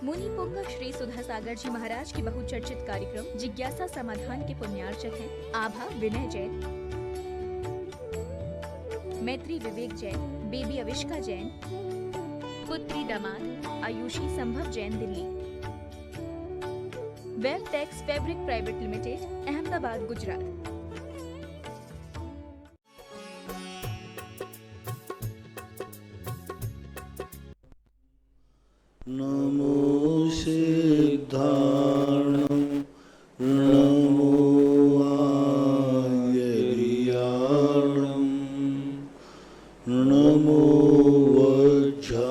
मुनि पुंग श्री सुधा सागर जी महाराज की बहुचर्चित कार्यक्रम जिज्ञासा समाधान के पुण्यार्चक हैं आभा विनय जैन, मैत्री विवेक जैन, बेबी अविष्का जैन, पुत्री दामाद Ayushi Sambhav Jain Delhi, web tex fabric private limited Ahmedabad Gujarat. नमो सिद्धार्णं नमो आयर्याणं नमो वज्रायाणं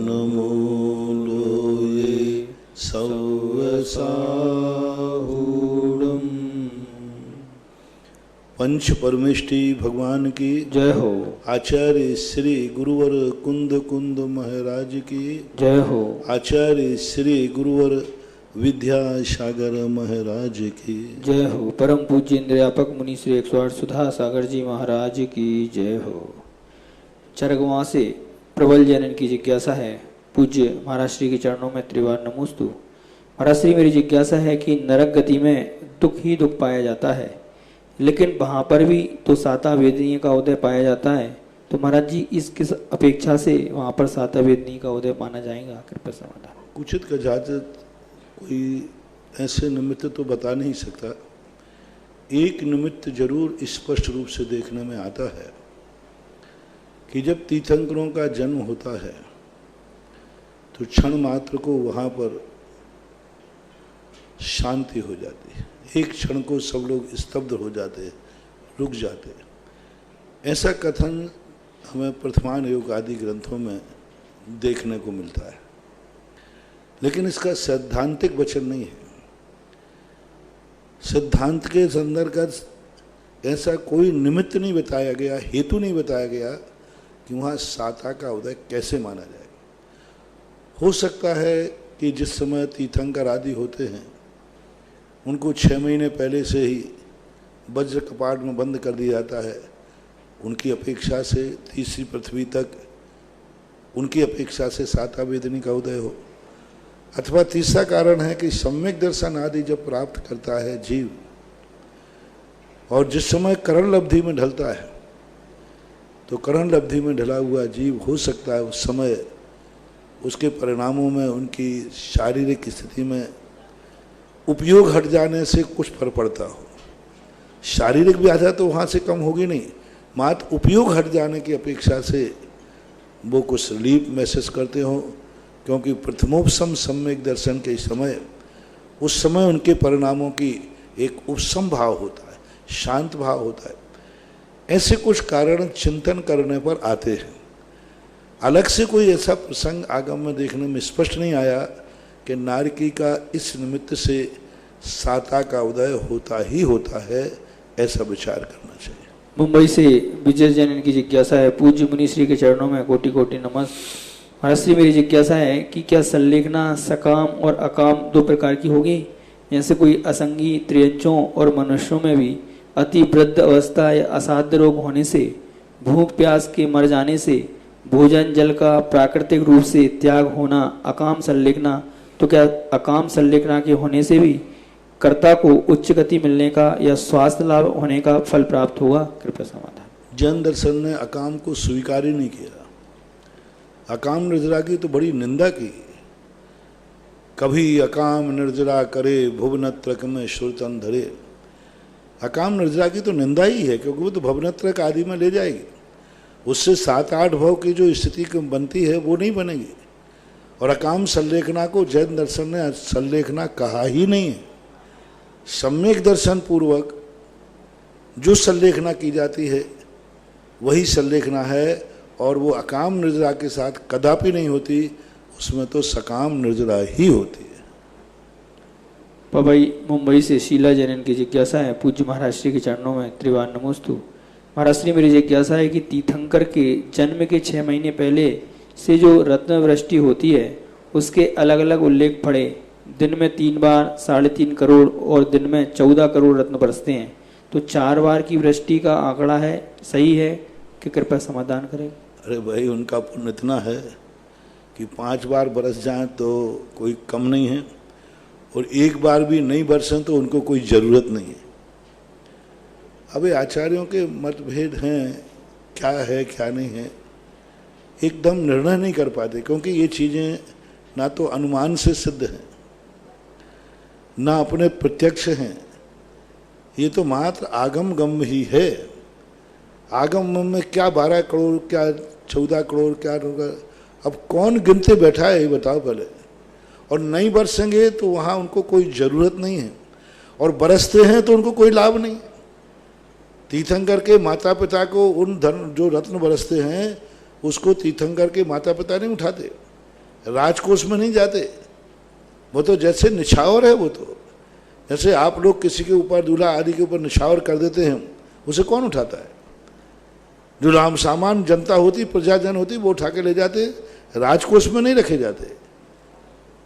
नमो लोये सव्यसाहूढं। पंच परमेष्टि भगवान की जय हो। आचार्य श्री गुरुवर कुंद कुंद महाराज की जय हो। आचार्य श्री गुरुवर विद्यासागर महाराज की जय हो। परम पूज्य इंद्रियापक मुनि श्री 108 सुधा सागर जी महाराज की जय हो। चरगवां से प्रबल जनन की जिज्ञासा है। पूज्य महाराज श्री के चरणों में त्रिवार नमोस्तु। महाराज श्री, मेरी जिज्ञासा है कि नरक गति में दुख ही दुख पाया जाता है, लेकिन वहां पर भी तो साता वेदनीय का उदय पाया जाता है, तो महाराज जी इस किस अपेक्षा से वहां पर साता वेदनीय का उदय माना जाएगा? कृपया समाधान। कुचित का जात कोई ऐसे निमित्त तो बता नहीं सकता। एक निमित्त जरूर स्पष्ट रूप से देखने में आता है कि जब तीर्थंकरों का जन्म होता है तो क्षण मात्र को वहां पर शांति हो जाती है। एक क्षण को सब लोग स्तब्ध हो जाते, रुक जाते। ऐसा कथन हमें प्रथमान योग आदि ग्रंथों में देखने को मिलता है, लेकिन इसका सैद्धांतिक वचन नहीं है। सिद्धांत के अंतर्गत ऐसा कोई निमित्त नहीं बताया गया, हेतु नहीं बताया गया कि वहाँ साता का उदय कैसे माना जाएगा। हो सकता है कि जिस समय तीर्थंकर आदि होते हैं उनको 6 महीने पहले से ही वज्र कपाट में बंद कर दिया जाता है। उनकी अपेक्षा से तीसरी पृथ्वी तक उनकी अपेक्षा से साता वेदनी का उदय हो, अथवा तीसरा कारण है कि सम्यक दर्शन आदि जब प्राप्त करता है जीव और जिस समय करण लब्धि में ढलता है, तो करण लब्धि में ढला हुआ जीव हो सकता है उस समय उसके परिणामों में उनकी शारीरिक स्थिति में उपयोग हट जाने से कुछ फर्क पड़ता हो। शारीरिक व्याधा तो वहाँ से कम होगी नहीं, मात्र उपयोग हट जाने की अपेक्षा से वो कुछ रिलीफ महसूस करते हो, क्योंकि प्रथमोपशम सम्यक दर्शन के समय उस समय उनके परिणामों की एक उपशम भाव होता है, शांत भाव होता है। ऐसे कुछ कारण चिंतन करने पर आते हैं। अलग से कोई ऐसा प्रसंग आगम में देखने में स्पष्ट नहीं आया कि नारकी का इस निमित्त से साता का उदय होता ही होता है, ऐसा विचार करना चाहिए। मुंबई से विजय जैन की जिज्ञासा है। पूज्य मुनि श्री के चरणों में कोटि कोटि नमस्कार। महाराज श्री, मेरी जिज्ञासा है कि क्या संलेखना सकाम और अकाम 2 प्रकार की होगी? जैसे कोई असंगी त्रियंचों और मनुष्यों में भी अति वृद्ध अवस्था या असाध्य रोग होने से, भूख प्यास के मर जाने से, भोजन जल का प्राकृतिक रूप से त्याग होना अकाम संलेखना, तो क्या अकाम संलेखना के होने से भी कर्ता को उच्च गति मिलने का या स्वास्थ्य लाभ होने का फल प्राप्त होगा? कृपया समाधान। जैन दर्शन ने अकाम को स्वीकार ही नहीं किया। अकाम निर्जरा की तो बड़ी निंदा की। कभी अकाम निर्जरा करे भुवनत्रक में श्रुतन धरे। अकाम निर्जरा की तो निंदा ही है, क्योंकि वो तो भवनत्रक आदि में ले जाएगी। उससे 7-8 भव की जो स्थिति बनती है वो नहीं बनेगी। और अकाम संलेखना को जैन दर्शन ने संलेखना कहा ही नहीं है। सम्यक दर्शन पूर्वक जो संलेखना की जाती है वही संलेखना है, और वो अकाम निर्जरा के साथ कदापि नहीं होती, उसमें तो सकाम निर्जरा ही होती है। पवई मुंबई से शीला जैन की जिज्ञासा है। पूज्य महाराज श्री के चरणों में त्रिवार नमोस्तु। महाराज श्री, मेरी जिज्ञासा है कि तीर्थंकर के जन्म के 6 महीने पहले से जो रत्न वृष्टि होती है उसके अलग अलग उल्लेख पड़े। दिन में 3 बार 3.5 करोड़ और दिन में 14 करोड़ रत्न बरसते हैं, तो 4 बार की वृष्टि का आंकड़ा है, सही है कि? कृपया समाधान करें। अरे भाई, उनका पुण्य इतना है कि 5 बार बरस जाएं तो कोई कम नहीं है, और एक बार भी नहीं बरसें तो उनको कोई ज़रूरत नहीं है। अब ये आचार्यों के मतभेद हैं, क्या है क्या नहीं है, एकदम निर्णय नहीं कर पाते, क्योंकि ये चीज़ें ना तो अनुमान से सिद्ध हैं, ना अपने प्रत्यक्ष हैं, ये तो मात्र आगम गम ही है। आगम गम में क्या 12 करोड़, क्या 14 करोड़, क्या होगा, अब कौन गिनते बैठा है ये बताओ पहले। और नहीं बरसेंगे तो वहाँ उनको कोई ज़रूरत नहीं है, और बरसते हैं तो उनको कोई लाभ नहीं। तीर्थंकर के माता पिता को उन धन जो रत्न बरसते हैं उसको तीर्थंकर के माता पिता नहीं उठाते, राजकोष में नहीं जाते, वो तो जैसे निछावर है, वो तो जैसे आप लोग किसी के ऊपर, दूल्हा आदि के ऊपर निछावर कर देते हैं, उसे कौन उठाता है? जो राम सामान जनता होती, प्रजाजन होती, वो उठा के ले जाते, राजकोष में नहीं रखे जाते।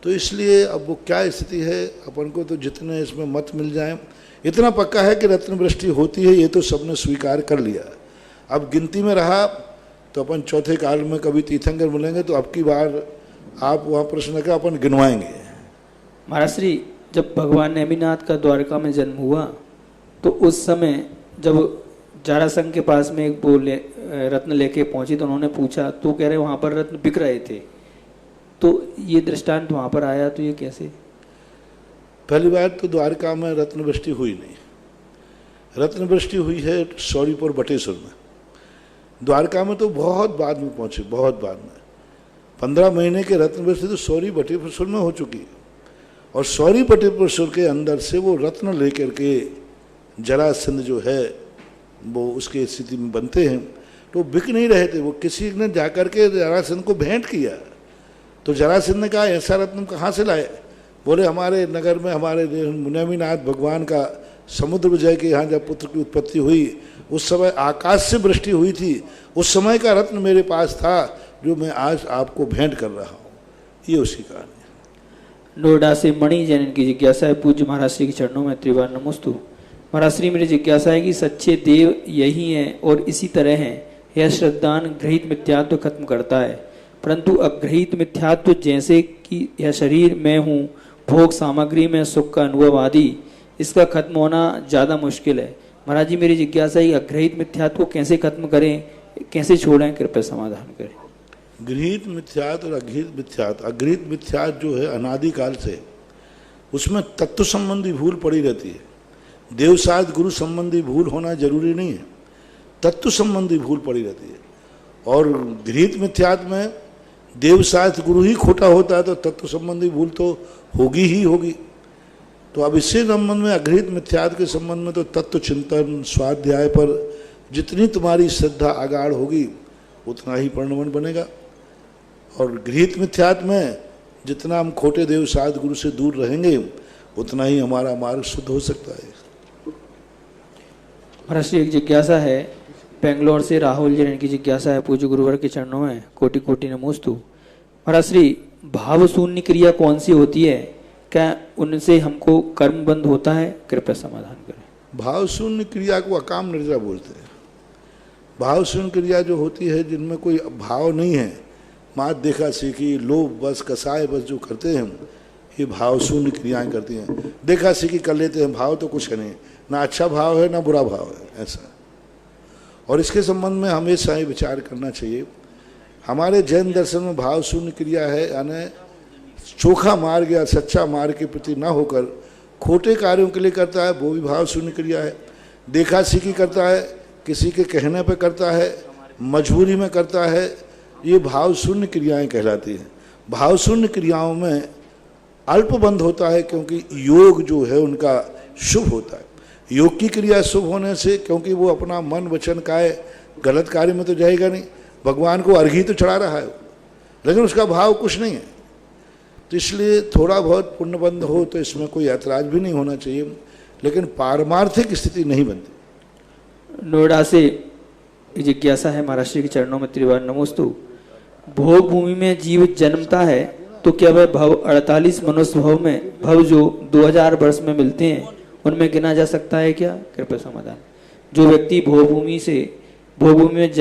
तो इसलिए अब वो क्या स्थिति है, अपन को तो जितने इसमें मत मिल जाएं, इतना पक्का है कि रत्न वृष्टि होती है, ये तो सबने स्वीकार कर लिया। अब गिनती में रहा तो अपन चौथे काल में कभी तीर्थंकर मिलेंगे तो अब की बार आप वहाँ प्रश्न का अपन गिनवाएंगे। महाराज श्री, जब भगवान नेमिनाथ का द्वारका में जन्म हुआ तो उस समय जब जरासंध के पास में एक रत्न लेके पहुंची तो उन्होंने पूछा, तो कह रहे वहाँ पर रत्न बिक रहे थे, तो ये दृष्टांत वहाँ पर आया, तो ये कैसे? पहली बात तो द्वारका में रत्न वृष्टि हुई नहीं, रत्न वृष्टि हुई है सौरीपुर बटेश्वर में। द्वारका में तो बहुत बाद में पहुंचे, बहुत बाद में 15 महीने के रत्न वृष्टि तो सौरी बटेश्वर में हो चुकी है, और सौरी बटेश्वर के अंदर से वो रत्न लेकर के जरासंध जो है वो उसके स्थिति में बनते हैं, तो बिक नहीं रहे थे। वो किसी ने जाकर के जरासंध को भेंट किया, तो जरासंध ने कहा ऐसा रत्न कहाँ से लाए? बोले हमारे नगर में हमारे नेमिनाथ भगवान का समुद्र विजय के यहाँ जब पुत्र की उत्पत्ति हुई उस समय आकाश से वृष्टि हुई थी, उस समय का रत्न मेरे पास था जो मैं आज आपको भेंट कर रहा हूँ। ये उसी कारण है। नोएडा से मणि जैन की जिज्ञासा है, पूज्य महाराज श्री के चरणों में त्रिवार नमस्तु। महाराज श्री, मेरी जिज्ञासा है कि सच्चे देव यही हैं और इसी तरह हैं। यह श्रद्धान गृहीत मिथ्यात्व खत्म करता है, परंतु अग्रहित मिथ्यात्व जैसे कि यह शरीर मैं हूँ, भोग सामग्री में सुख का अनुभव आदि, इसका खत्म होना ज़्यादा मुश्किल है। महाराज जी, मेरी जिज्ञासा है अग्रहित मिथ्यात्व को कैसे खत्म करें, कैसे छोड़ें, कृपया समाधान करें। गृहीत मिथ्यात्व और अगृहीत मिथ्यात्व, अगृहीत मिथ्यात्व जो है अनादिकाल से, उसमें तत्व संबंधी भूल पड़ी रहती है। देवसाद गुरु संबंधी भूल होना जरूरी नहीं है, तत्व संबंधी भूल पड़ी रहती है। और गृहीत मिथ्यात्व में देवसाद गुरु ही खोटा होता है तो तत्व संबंधी भूल तो होगी ही होगी। तो अब इससे संबंध में, अगृहीत मिथ्यात्व के संबंध में तो तत्व चिंतन स्वाध्याय पर जितनी तुम्हारी श्रद्धा आगाढ़ होगी उतना ही परिणमन बनेगा। और गृहीत मिथ्यात्व में जितना हम खोटे देवसाद गुरु से दूर रहेंगे उतना ही हमारा मार्ग शुद्ध हो सकता है। महाराज श्री, एक जिज्ञासा है बेंगलोर से राहुल जी, इनकी जिज्ञासा है, पूज्य गुरुवर के चरणों में कोटि कोटि नमोस्तु। महाराज श्री, भाव शून्य क्रिया कौन सी होती है, क्या उनसे हमको कर्म बंद होता है, कृपया समाधान करें। भाव शून्य क्रिया को अकाम निर्जा बोलते हैं। भाव शून्य क्रिया जो होती है जिनमें कोई भाव नहीं है, मात देखा सीखी लोभ बस कसाय बस जो करते हैं, ये भाव शून्य क्रियाएं करती हैं। देखा सीखी कर लेते हैं, भाव तो कुछ है नहीं, ना अच्छा भाव है ना बुरा भाव है, ऐसा। और इसके संबंध में हमेशा ही विचार करना चाहिए। हमारे जैन दर्शन में भाव शून्य क्रिया है, यानी चोखा मार्ग या सच्चा मार्ग के प्रति ना होकर खोटे कार्यों के लिए करता है, वो भी भाव शून्य क्रिया है। देखा सीखी करता है, किसी के कहने पे करता है, मजबूरी में करता है, ये भाव शून्य क्रियाएं कहलाती हैं। भाव शून्य क्रियाओं में अल्पबंध होता है, क्योंकि योग जो है उनका शुभ होता है। योग की क्रिया शुभ होने से, क्योंकि वो अपना मन वचन काय गलत कार्य में तो जाएगा नहीं, भगवान को अर्घ्य तो चढ़ा रहा है लेकिन उसका भाव कुछ नहीं है। तो इसलिए थोड़ा बहुत पुण्यबंध हो तो इसमें कोई ऐतराज भी नहीं होना चाहिए, लेकिन पारमार्थिक स्थिति नहीं बनती। नोएडा से जिज्ञासा है, महाराष्ट्र के चरणों में त्रिवार नमोस्तु। भोग भूमि में जीव जन्मता है तो क्या वह भव 48 मनुष्य भव में भव जो 2000 वर्ष में मिलते हैं उनमें गिना जा सकता है क्या, कृपया समाधान। जो व्यक्ति भोग भूमि में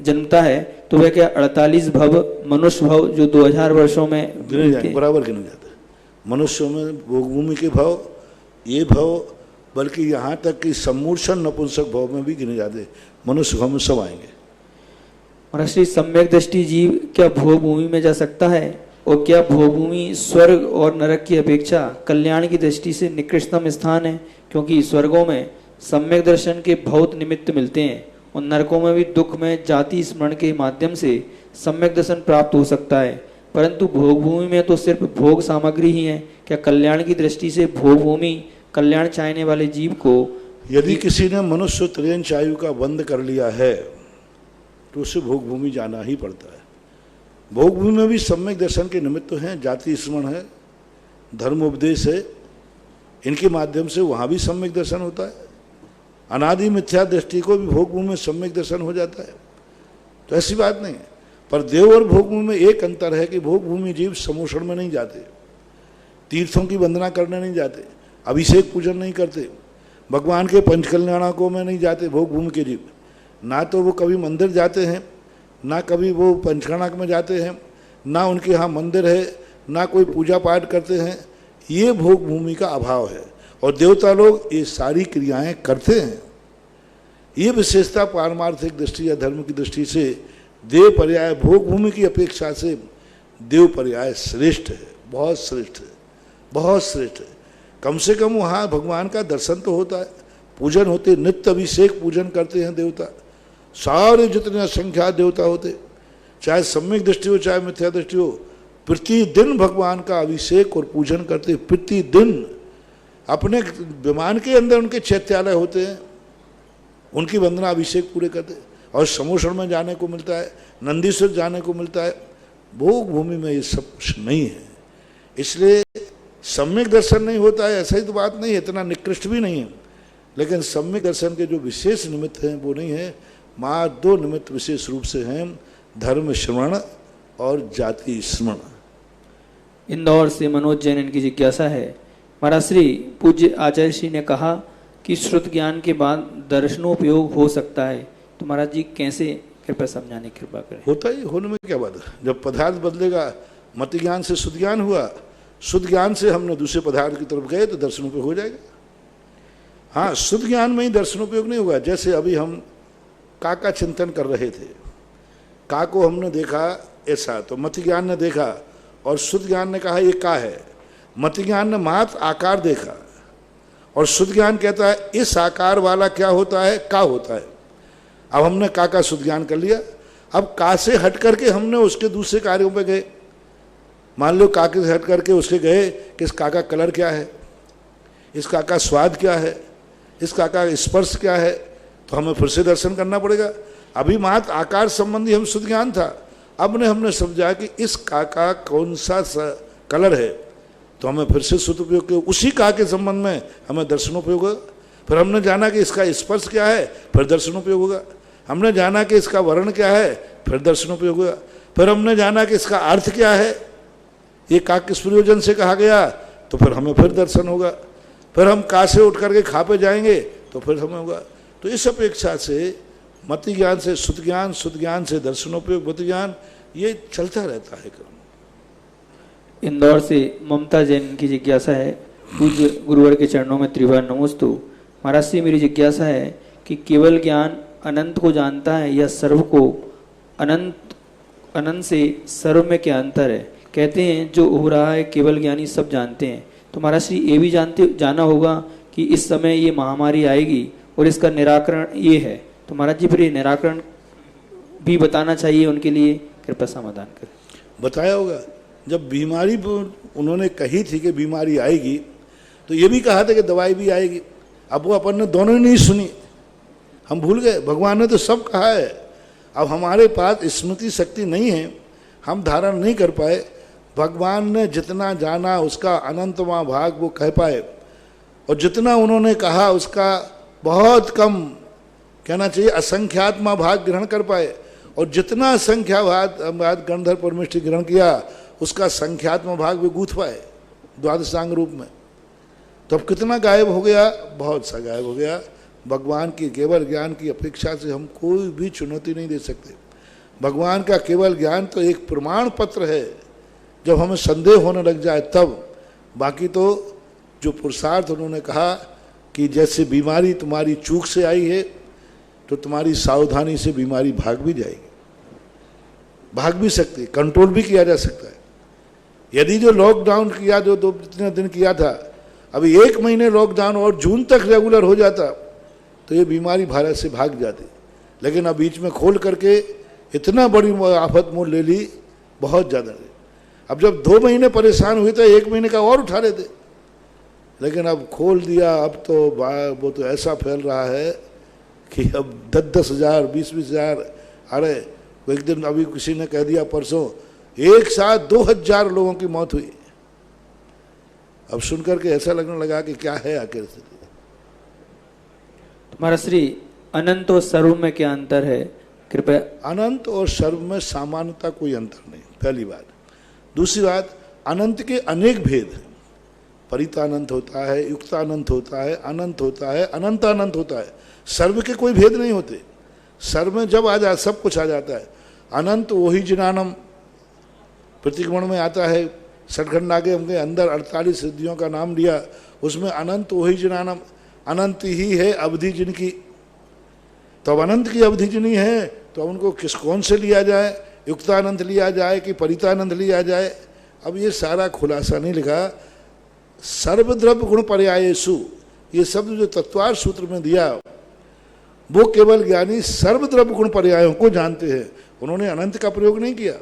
जन्मता है तो वह क्या 48 भव मनुष्य भव जो 2000 वर्षों में गिने जाएंगे, बराबर गिने जाते हैं। मनुष्यों में भोगभूमि के भाव, ये भाव, बल्कि यहाँ तक कि सम्मूर्छन नपुंसक भाव में भी गिने जाते हैं। मनुष्य भाव में सब आएंगे। महर्षि सम्यक दृष्टि जीव क्या भोग भूमि में जा सकता है? और क्या भोग भूमि स्वर्ग और नरक की अपेक्षा कल्याण की दृष्टि से निकृष्टतम स्थान है? क्योंकि स्वर्गों में सम्यक दर्शन के बहुत निमित्त मिलते हैं और नरकों में भी दुख में जाति स्मरण के माध्यम से सम्यक दर्शन प्राप्त हो सकता है, परंतु भोग भूमि में तो सिर्फ भोग सामग्री ही है। क्या कल्याण की दृष्टि से भोग भूमि कल्याण चाहने वाले जीव को, यदि किसी ने मनुष्य त्रियंच आयु का बंद कर लिया है तो उसे भोग भूमि जाना ही पड़ता है। भोग भूमि में भी सम्यक दर्शन के निमित्त हैं, जाति स्मरण है, धर्म उपदेश है, इनके माध्यम से वहाँ भी सम्यक दर्शन होता है। अनादि मिथ्या दृष्टि को भी भोग भूमि में सम्यक दर्शन हो जाता है, तो ऐसी बात नहीं है। पर देव और भोग भूमि में एक अंतर है कि भोग भूमि जीव समोषण में नहीं जाते, तीर्थों की वंदना करने नहीं जाते, अभिषेक पूजन नहीं करते, भगवान के पंचकल्याणकों में नहीं जाते। भोग भूमि के जीव ना तो वो कभी मंदिर जाते हैं, ना कभी वो पंचकर्णक में जाते हैं, ना उनके यहाँ मंदिर है, ना कोई पूजा पाठ करते हैं। ये भोग भूमि का अभाव है। और देवता लोग ये सारी क्रियाएं करते हैं। ये विशेषता पारमार्थिक दृष्टि या धर्म की दृष्टि से देव पर्याय भोग भूमि की अपेक्षा से देव पर्याय श्रेष्ठ है, बहुत श्रेष्ठ है, बहुत श्रेष्ठ है। कम से कम वहाँ भगवान का दर्शन तो होता है, पूजन होते, नित्य अभिषेक पूजन करते हैं देवता, सारे जितने असंख्यात देवता होते, चाहे सम्यक दृष्टि हो चाहे मिथ्या दृष्टि हो, प्रतिदिन भगवान का अभिषेक और पूजन करते। प्रतिदिन अपने विमान के अंदर उनके चैत्यालय होते हैं, उनकी वंदना अभिषेक पूरे करते। और समोषण में जाने को मिलता है, नंदीश्वर जाने को मिलता है। भोग भूमि में ये सब कुछ नहीं है, इसलिए सम्यक दर्शन नहीं होता है, ऐसा ही तो बात नहीं है, इतना निकृष्ट भी नहीं है। लेकिन सम्यक दर्शन के जो विशेष निमित्त हैं वो नहीं है। मात्र दो निमित्त विशेष रूप से हैं, धर्म श्रवण और जाति स्मरण। इंदौर से मनोज जैन इनकी जिज्ञासा है। महाराज श्री पूज्य आचार्य श्री ने कहा कि श्रुत ज्ञान के बाद दर्शनोपयोग हो सकता है, तो महाराज जी कैसे, कृपया समझाने की कृपा करें। होता ही, होने में क्या बात है। जब पदार्थ बदलेगा, मत ज्ञान से शुद्ध ज्ञान हुआ, शुद्ध ज्ञान से हमने दूसरे पदार्थ की तरफ गए तो दर्शनोपयोग हो जाएगा। हाँ, शुद्ध ज्ञान में ही दर्शनोपयोग नहीं होगा। जैसे अभी हम का चिंतन कर रहे थे, का को हमने देखा ऐसा, तो मत ज्ञान ने देखा और शुद्ध ज्ञान ने कहा ये का है। मत ज्ञान ने मात्र आकार देखा और शुद्ध ज्ञान कहता है इस आकार वाला क्या होता है, का होता है। अब हमने का शुद्ध ज्ञान कर लिया, अब का से हट करके हमने उसके दूसरे कार्यों पे गए। मान लो का से हट करके उसके गए कि इस का कलर क्या है, इस का स्वाद क्या है, इस का स्पर्श क्या है, तो हमें फिर से दर्शन करना पड़ेगा। अभी मात्र आकार संबंधी हम शुद्ध ज्ञान था, अब ने हमने समझा कि इस का कौन सा कलर है, तो हमें फिर से शुद्ध उपयोग किया। उसी का के संबंध में हमें दर्शनोपयोग होगा। फिर हमने जाना कि इसका स्पर्श क्या है, फिर दर्शनोपयोग होगा। हमने जाना कि इसका वर्ण क्या है, फिर दर्शनोपयोग होगा। फिर हमने जाना कि इसका अर्थ क्या है, ये का किस प्रयोजन से कहा गया, तो फिर हमें फिर दर्शन होगा। फिर हम का से उठ करके खा पे जाएंगे तो फिर हमें होगा। तो इस अपेक्षा से मत ज्ञान से शुद्ध ज्ञान, शुद्ध ज्ञान से दर्शनोपयोग, बुद्ध ज्ञान, ये चलता रहता है क्रम। इंदौर से ममता जैन की जिज्ञासा है। पूज्य गुरुवर के चरणों में त्रिवार नमोस्तु। महाराज से मेरी जिज्ञासा है कि केवल ज्ञान अनंत को जानता है या सर्व को? अनंत से सर्व में क्या अंतर है? कहते हैं जो हो रहा है केवल ज्ञानी सब जानते हैं, तो महाराज श्री ये भी जाना होगा कि इस समय ये महामारी आएगी और इसका निराकरण ये है, तो महाराज जी फिर ये निराकरण भी बताना चाहिए उनके लिए, कृपया समाधान करें। बताया होगा, जब बीमारी उन्होंने कही थी कि बीमारी आएगी, तो ये भी कहा था कि दवाई भी आएगी। अब वो अपन ने दोनों ही नहीं सुनी, हम भूल गए। भगवान ने तो सब कहा है, अब हमारे पास स्मृति शक्ति नहीं है, हम धारण नहीं कर पाए। भगवान ने जितना जाना उसका अनंतवां भाग वो कह पाए, और जितना उन्होंने कहा उसका बहुत कम, कहना चाहिए असंख्यात्मा भाग ग्रहण कर पाए। और जितना संख्या भाग गणधर परमेष्टि ग्रहण किया उसका संख्यात्मक भाग भी गूंथ पाए द्वादशांग रूप में। तो अब कितना गायब हो गया, बहुत सा गायब हो गया। भगवान की केवल ज्ञान की अपेक्षा से हम कोई भी चुनौती नहीं दे सकते। भगवान का केवल ज्ञान तो एक प्रमाण पत्र है, जब हमें संदेह होने लग जाए तब। बाकी तो जो पुरुषार्थ उन्होंने कहा कि जैसे बीमारी तुम्हारी चूक से आई है तो तुम्हारी सावधानी से बीमारी भाग भी जाएगी, भाग भी सकती है, कंट्रोल भी किया जा सकता है। यदि जो लॉकडाउन किया जो 2-3 दिन किया था, अभी 1 महीने लॉकडाउन और जून तक रेगुलर हो जाता तो ये बीमारी भारत से भाग जाती। लेकिन अब बीच में खोल करके इतना बड़ी आफत मोल ले ली, बहुत ज़्यादा। अब जब 2 महीने परेशान हुए थे 1 महीने का और उठा लेते, लेकिन अब खोल दिया। अब तो वो तो ऐसा फैल रहा है कि अब 10-10 हज़ार 20-20 हज़ार। अरे एक दिन अभी किसी ने कह दिया परसों एक साथ 2000 लोगों की मौत हुई। अब सुनकर के ऐसा लगने लगा कि क्या है आखिर स्थिति। तुम्हारा श्री अनंत और सर्व में क्या अंतर है, कृपया। अनंत और सर्व में सामान्यता कोई अंतर नहीं, पहली बात। दूसरी बात, अनंत के अनेक भेद हैं। परितानंत होता है, युक्तानंत होता है, अनंत होता है, अनंतानंत होता है। सर्व के कोई भेद नहीं होते। सर्व में जब आ जाए सब कुछ आ जाता है। अनंत वही जिनानम प्रतिक्रमण में आता है, सठखंड आगे हमके अंदर 48 सिद्धियों का नाम लिया, उसमें अनंत वही जिनानम, अनंत ही है अवधि जिनकी। तो अब अनंत की अवधि जिनी है तो उनको कौन से लिया जाए, युक्तानंत लिया जाए कि परितानंत लिया जाए। अब ये सारा खुलासा नहीं लिखा। सर्वद्रव्य गुण पर्यायेषु, ये शब्द जो तत्वार्थ सूत्र में दिया वो केवल ज्ञानी सर्वद्रव्य गुण पर्यायों को जानते हैं, उन्होंने अनंत का प्रयोग नहीं किया।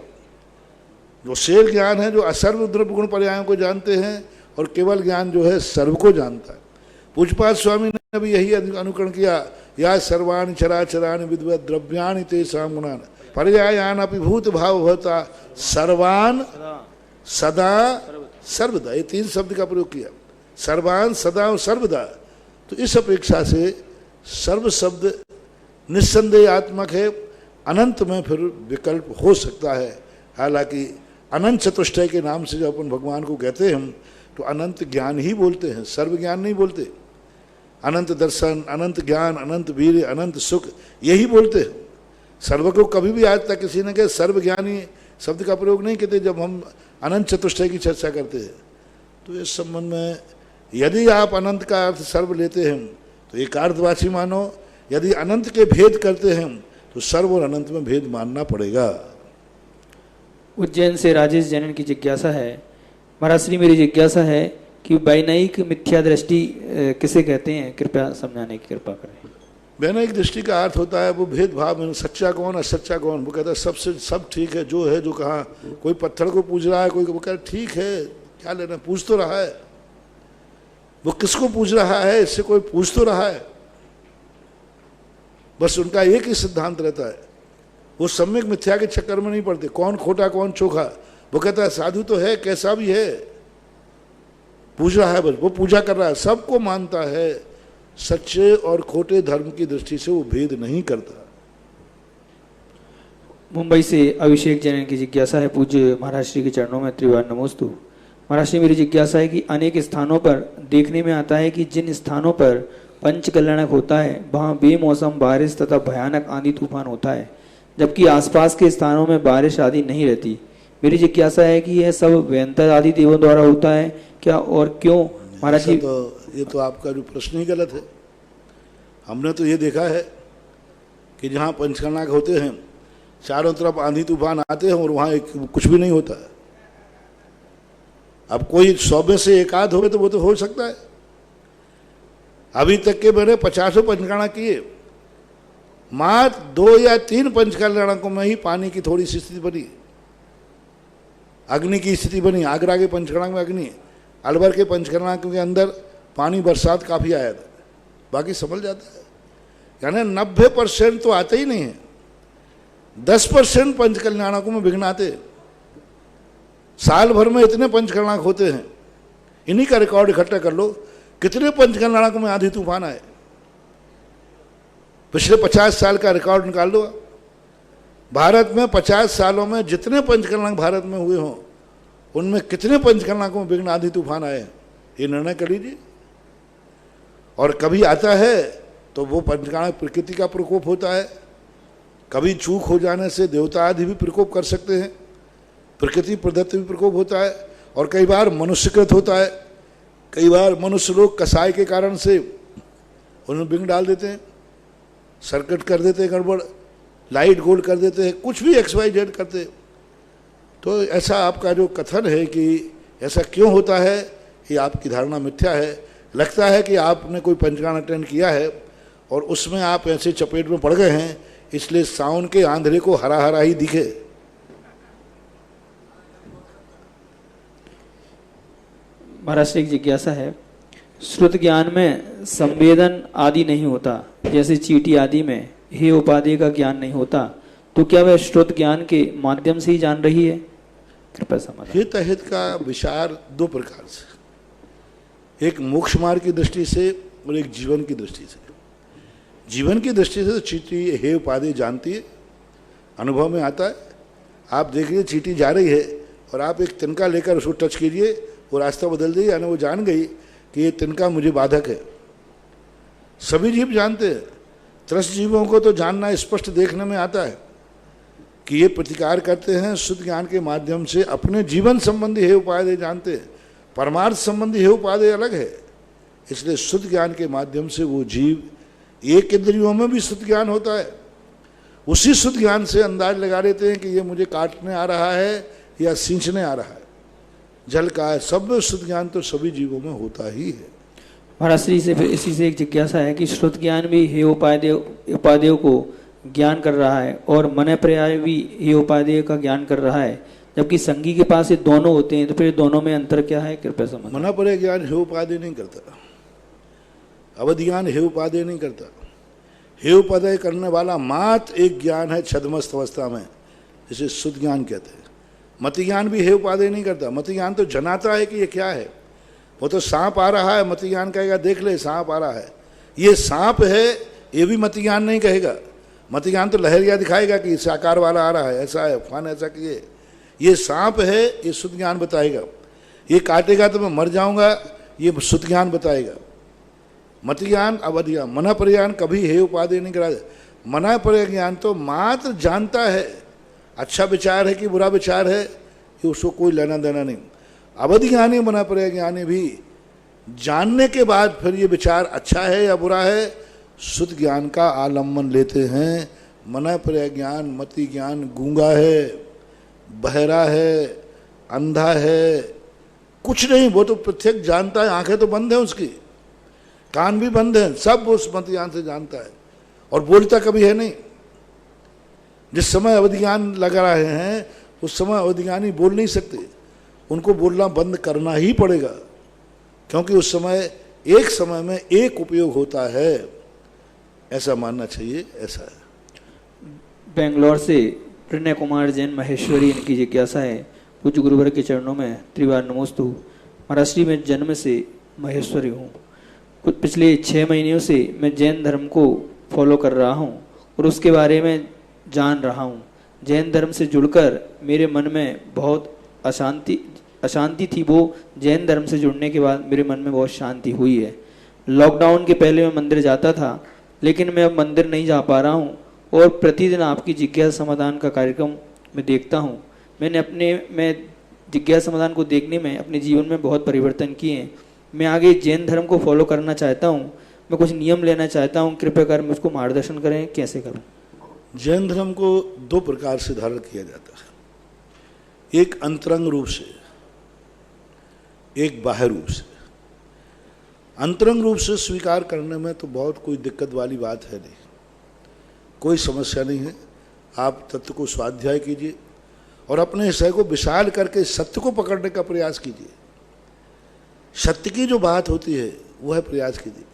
जो शेर ज्ञान है जो असर्वद्रव्य गुण पर्यायों को जानते हैं, और केवल ज्ञान जो है सर्व को जानता है। पूज्यपाद स्वामी ने भी यही अनुकरण किया, या सर्वाणि चराचराणि विद्वत् द्रव्याणि तेषां गुणान् पर्यायान् अपि भूत भाव भवता सर्वान् सदा सर्वदा, ये 3 शब्द का प्रयोग किया, सर्वान् सदा और सर्वदा। तो इस अपेक्षा से सर्व शब्द निस्संदेहात्मक है। अनंत में फिर विकल्प हो सकता है। हालांकि अनंत चतुष्टय के नाम से जब अपन भगवान को कहते हैं हम, तो अनंत ज्ञान ही बोलते हैं, सर्व ज्ञान नहीं बोलते। अनंत दर्शन, अनंत ज्ञान, अनंत वीर, अनंत सुख, यही बोलते हैं। सर्व को कभी भी आज तक किसी ने कहे सर्व ज्ञानी शब्द का प्रयोग नहीं कहते जब हम अनंत चतुष्टय की चर्चा करते हैं। तो इस संबंध में यदि आप अनंत का अर्थ सर्व लेते हैं तो एकार्थवाची मानो, यदि अनंत के भेद करते हैं तो सर्व और अनंत में भेद मानना पड़ेगा। उज्जैन से राजेश जैन की जिज्ञासा है, महाराज श्री मेरी जिज्ञासा है कि वैनयिक मिथ्या दृष्टि किसे कहते हैं, कृपया समझाने की कृपा करें। वैनयिक दृष्टि का अर्थ होता है वो भेदभाव में सच्चा कौन असच्चा कौन। वो कहता है सबसे सब ठीक है, जो है जो कहा। कोई पत्थर को पूज रहा है, कोई वो कह रहा ठीक है, क्या लेना, पूछ तो रहा है। वो किसको पूछ रहा है, इससे कोई पूछ तो रहा है। बस उनका एक ही सिद्धांत रहता है, वो सम्यक मिथ्या के चक्कर में नहीं पड़ते, कौन खोटा कौन चोखा। वो कहता है साधु तो है, कैसा भी है, पूछ रहा है, बस वो पूजा कर रहा है, सबको मानता है। सच्चे और खोटे धर्म की दृष्टि से वो भेद नहीं करता। मुंबई से अभिषेक जैन की जिज्ञासा है, पूज्य महाराज श्री के चरणों में त्रिवार नमोस्तु। महाराज श्री मेरी जिज्ञासा है कि अनेक स्थानों पर देखने में आता है कि जिन स्थानों पर पंचकल्याणक होता है वहाँ बेमौसम बारिश तथा भयानक आंधी तूफान होता है, जबकि आसपास के स्थानों में बारिश आदि नहीं रहती। मेरी जिज्ञासा है कि यह सब वेंतर आदि देवों द्वारा होता है क्या, और क्यों महाराज जी? तो ये तो आपका जो प्रश्न ही गलत है। हमने तो ये देखा है कि जहाँ पंचकल्याणक होते हैं चारों तरफ आंधी तूफान आते हैं और वहाँ कुछ भी नहीं होता है। अब कोई 100 में से एक आध हो तो वो तो हो सकता है। अभी तक के मैंने 50 पंचकल्याणक किए, मात्र 2 या 3 पंचकल्याणकों में ही पानी की थोड़ी सी स्थिति बनी, अग्नि की स्थिति बनी। आगरा के पंचकल्याणक में अग्नि, अलवर के पंचकल्याणक के अंदर पानी बरसात काफ़ी आया था, बाकी संभल जाता है। यानी 90% तो आते ही नहीं है, 10% पंचकल्याणकों में विघ्न आते। साल भर में इतने पंचकल्याणक होते हैं, इन्हीं का रिकॉर्ड इकट्ठा कर लो, कितने पंचकल्याणकों में आंधी तूफान आए। पिछले 50 साल का रिकॉर्ड निकाल लो। भारत में 50 सालों में जितने पंचकल्याणक भारत में हुए हों उनमें कितने पंचकल्याणकों में विघ्न आंधी तूफान आए, ये निर्णय कर लीजिए। और कभी आता है तो वो पंचकल्याणक प्रकृति का प्रकोप होता है, कभी चूक हो जाने से देवता आदि भी प्रकोप कर सकते हैं, प्रकृति प्रदत्त भी प्रकोप होता है, और कई बार मनुष्यकृत होता है। कई बार मनुष्य लोग कसाय के कारण से उन्हें बिंग डाल देते हैं, सर्किट कर देते हैं, गड़बड़ लाइट गोल कर देते हैं, कुछ भी XYZ करते हैं। तो ऐसा आपका जो कथन है कि ऐसा क्यों होता है, ये आपकी धारणा मिथ्या है। लगता है कि आपने कोई पंचकान अटेंड किया है और उसमें आप ऐसे चपेट में पड़ गए हैं, इसलिए सावन के आंधळे को हरा हरा ही दिखे। महाराज एक जिज्ञासा है, श्रुत ज्ञान में संवेदन आदि नहीं होता, जैसे चीटी आदि में हे उपाधि का ज्ञान नहीं होता, तो क्या वह श्रुत ज्ञान के माध्यम से ही जान रही है? कृपया समाधान। हित अहित का विचार दो प्रकार से, एक मोक्ष मार्ग की दृष्टि से और एक जीवन की दृष्टि से। जीवन की दृष्टि से तो चीटी हे उपाधि जानती है, अनुभव में आता है। आप देखिए चीटी जा रही है और आप एक तिनका लेकर उसको टच कीजिए, वो रास्ता बदल देगी, यानी वो जान गई कि ये तिनका मुझे बाधक है। सभी जीव जानते हैं। त्रस्त जीवों को तो जानना स्पष्ट देखने में आता है कि ये प्रतिकार करते हैं। शुद्ध ज्ञान के माध्यम से अपने जीवन संबंधी हे उपाधि जानते हैं, परमार्थ संबंधी हे उपाधि अलग है। इसलिए शुद्ध ज्ञान के माध्यम से वो जीव, एक इंद्रियों में भी शुद्ध ज्ञान होता है, उसी शुद्ध ज्ञान से अंदाज लगा लेते हैं कि ये मुझे काटने आ रहा है या सींचने आ रहा है। जल का है, सब में शुद्ध ज्ञान तो सभी जीवों में होता ही है। महाराज श्री से इसी से एक जिज्ञासा है कि श्रुत ज्ञान भी हे उपादेय को ज्ञान कर रहा है और मन पर्याय भी हे उपादेय का ज्ञान कर रहा है, जबकि संगी के पास ये दोनों होते हैं, तो फिर दोनों में अंतर क्या है? कृपया समझ। मन पर्याय ज्ञान हे उपादेय नहीं करता, अवधि ज्ञान हे उपादेय नहीं करता। हे उपादेय करने वाला मात्र एक ज्ञान है छद्मस्त अवस्था में, जिसे शुद्ध ज्ञान कहते हैं। मति ज्ञान भी हे उपादेय नहीं करता। मति ज्ञान तो जनाता है कि ये क्या है। वो तो सांप आ रहा है, मति ज्ञान कहेगा देख ले सांप आ रहा है, ये सांप है, ये भी मति ज्ञान नहीं कहेगा। मति ज्ञान तो लहरिया दिखाएगा कि इस आकार वाला आ रहा है, ऐसा है, फान ऐसा किए, ये सांप है, ये शुद्ध ज्ञान बताएगा। ये काटेगा तो मैं मर जाऊंगा, ये शुद्ध ज्ञान बताएगा। मति ज्ञान अवधि ज्ञान, मना प्रज्ञान कभी हे उपादेय नहीं करा। मना प्रज्ञान तो मात्र जानता है, अच्छा विचार है कि बुरा विचार है, कि उसको कोई लेना देना नहीं। अवधि ज्ञानी मना प्रज्ञानी भी जानने के बाद फिर ये विचार अच्छा है या बुरा है, शुद्ध ज्ञान का आलम्बन लेते हैं। मना प्रज्ञान मति ज्ञान गूंगा है, बहरा है, अंधा है, कुछ नहीं, वो तो प्रत्यक्ष जानता है। आंखें तो बंद है उसकी, कान भी बंद है, सब उस मति ज्ञान से जानता है और बोलता कभी है नहीं। जिस समय अवधि ज्ञान लगा रहे हैं उस समय अवधि ज्ञानी बोल नहीं सकते, उनको बोलना बंद करना ही पड़ेगा, क्योंकि उस समय में एक उपयोग होता है, ऐसा मानना चाहिए। ऐसा है। बेंगलोर से प्रणय कुमार जैन महेश्वरी, इनकी जिज्ञासा है, पूज्य गुरुवर के चरणों में त्रिवार नमोस्तु। महाराष्ट्री में जन्म से महेश्वरी हूँ। कुछ पिछले 6 महीनों से मैं जैन धर्म को फॉलो कर रहा हूँ और उसके बारे में जान रहा हूँ। जैन धर्म से जुड़कर मेरे मन में बहुत अशांति थी, वो जैन धर्म से जुड़ने के बाद मेरे मन में बहुत शांति हुई है। लॉकडाउन के पहले मैं मंदिर जाता था, लेकिन मैं अब मंदिर नहीं जा पा रहा हूँ और प्रतिदिन आपकी जिज्ञासा समाधान का कार्यक्रम मैं देखता हूँ। मैं जिज्ञासा समाधान को देखने में अपने जीवन में बहुत परिवर्तन किए हैं। मैं आगे जैन धर्म को फॉलो करना चाहता हूँ, मैं कुछ नियम लेना चाहता हूँ, कृपया कर मुझको मार्गदर्शन करें, कैसे करूँ? जैन धर्म को 2 प्रकार से धारण किया जाता है, एक अंतरंग रूप से, एक बाह्य रूप से। अंतरंग रूप से स्वीकार करने में तो बहुत कोई दिक्कत वाली बात है नहीं, कोई समस्या नहीं है। आप तत्व को स्वाध्याय कीजिए और अपने हृदय को विशाल करके सत्य को पकड़ने का प्रयास कीजिए। सत्य की जो बात होती है वह प्रयास कीजिए,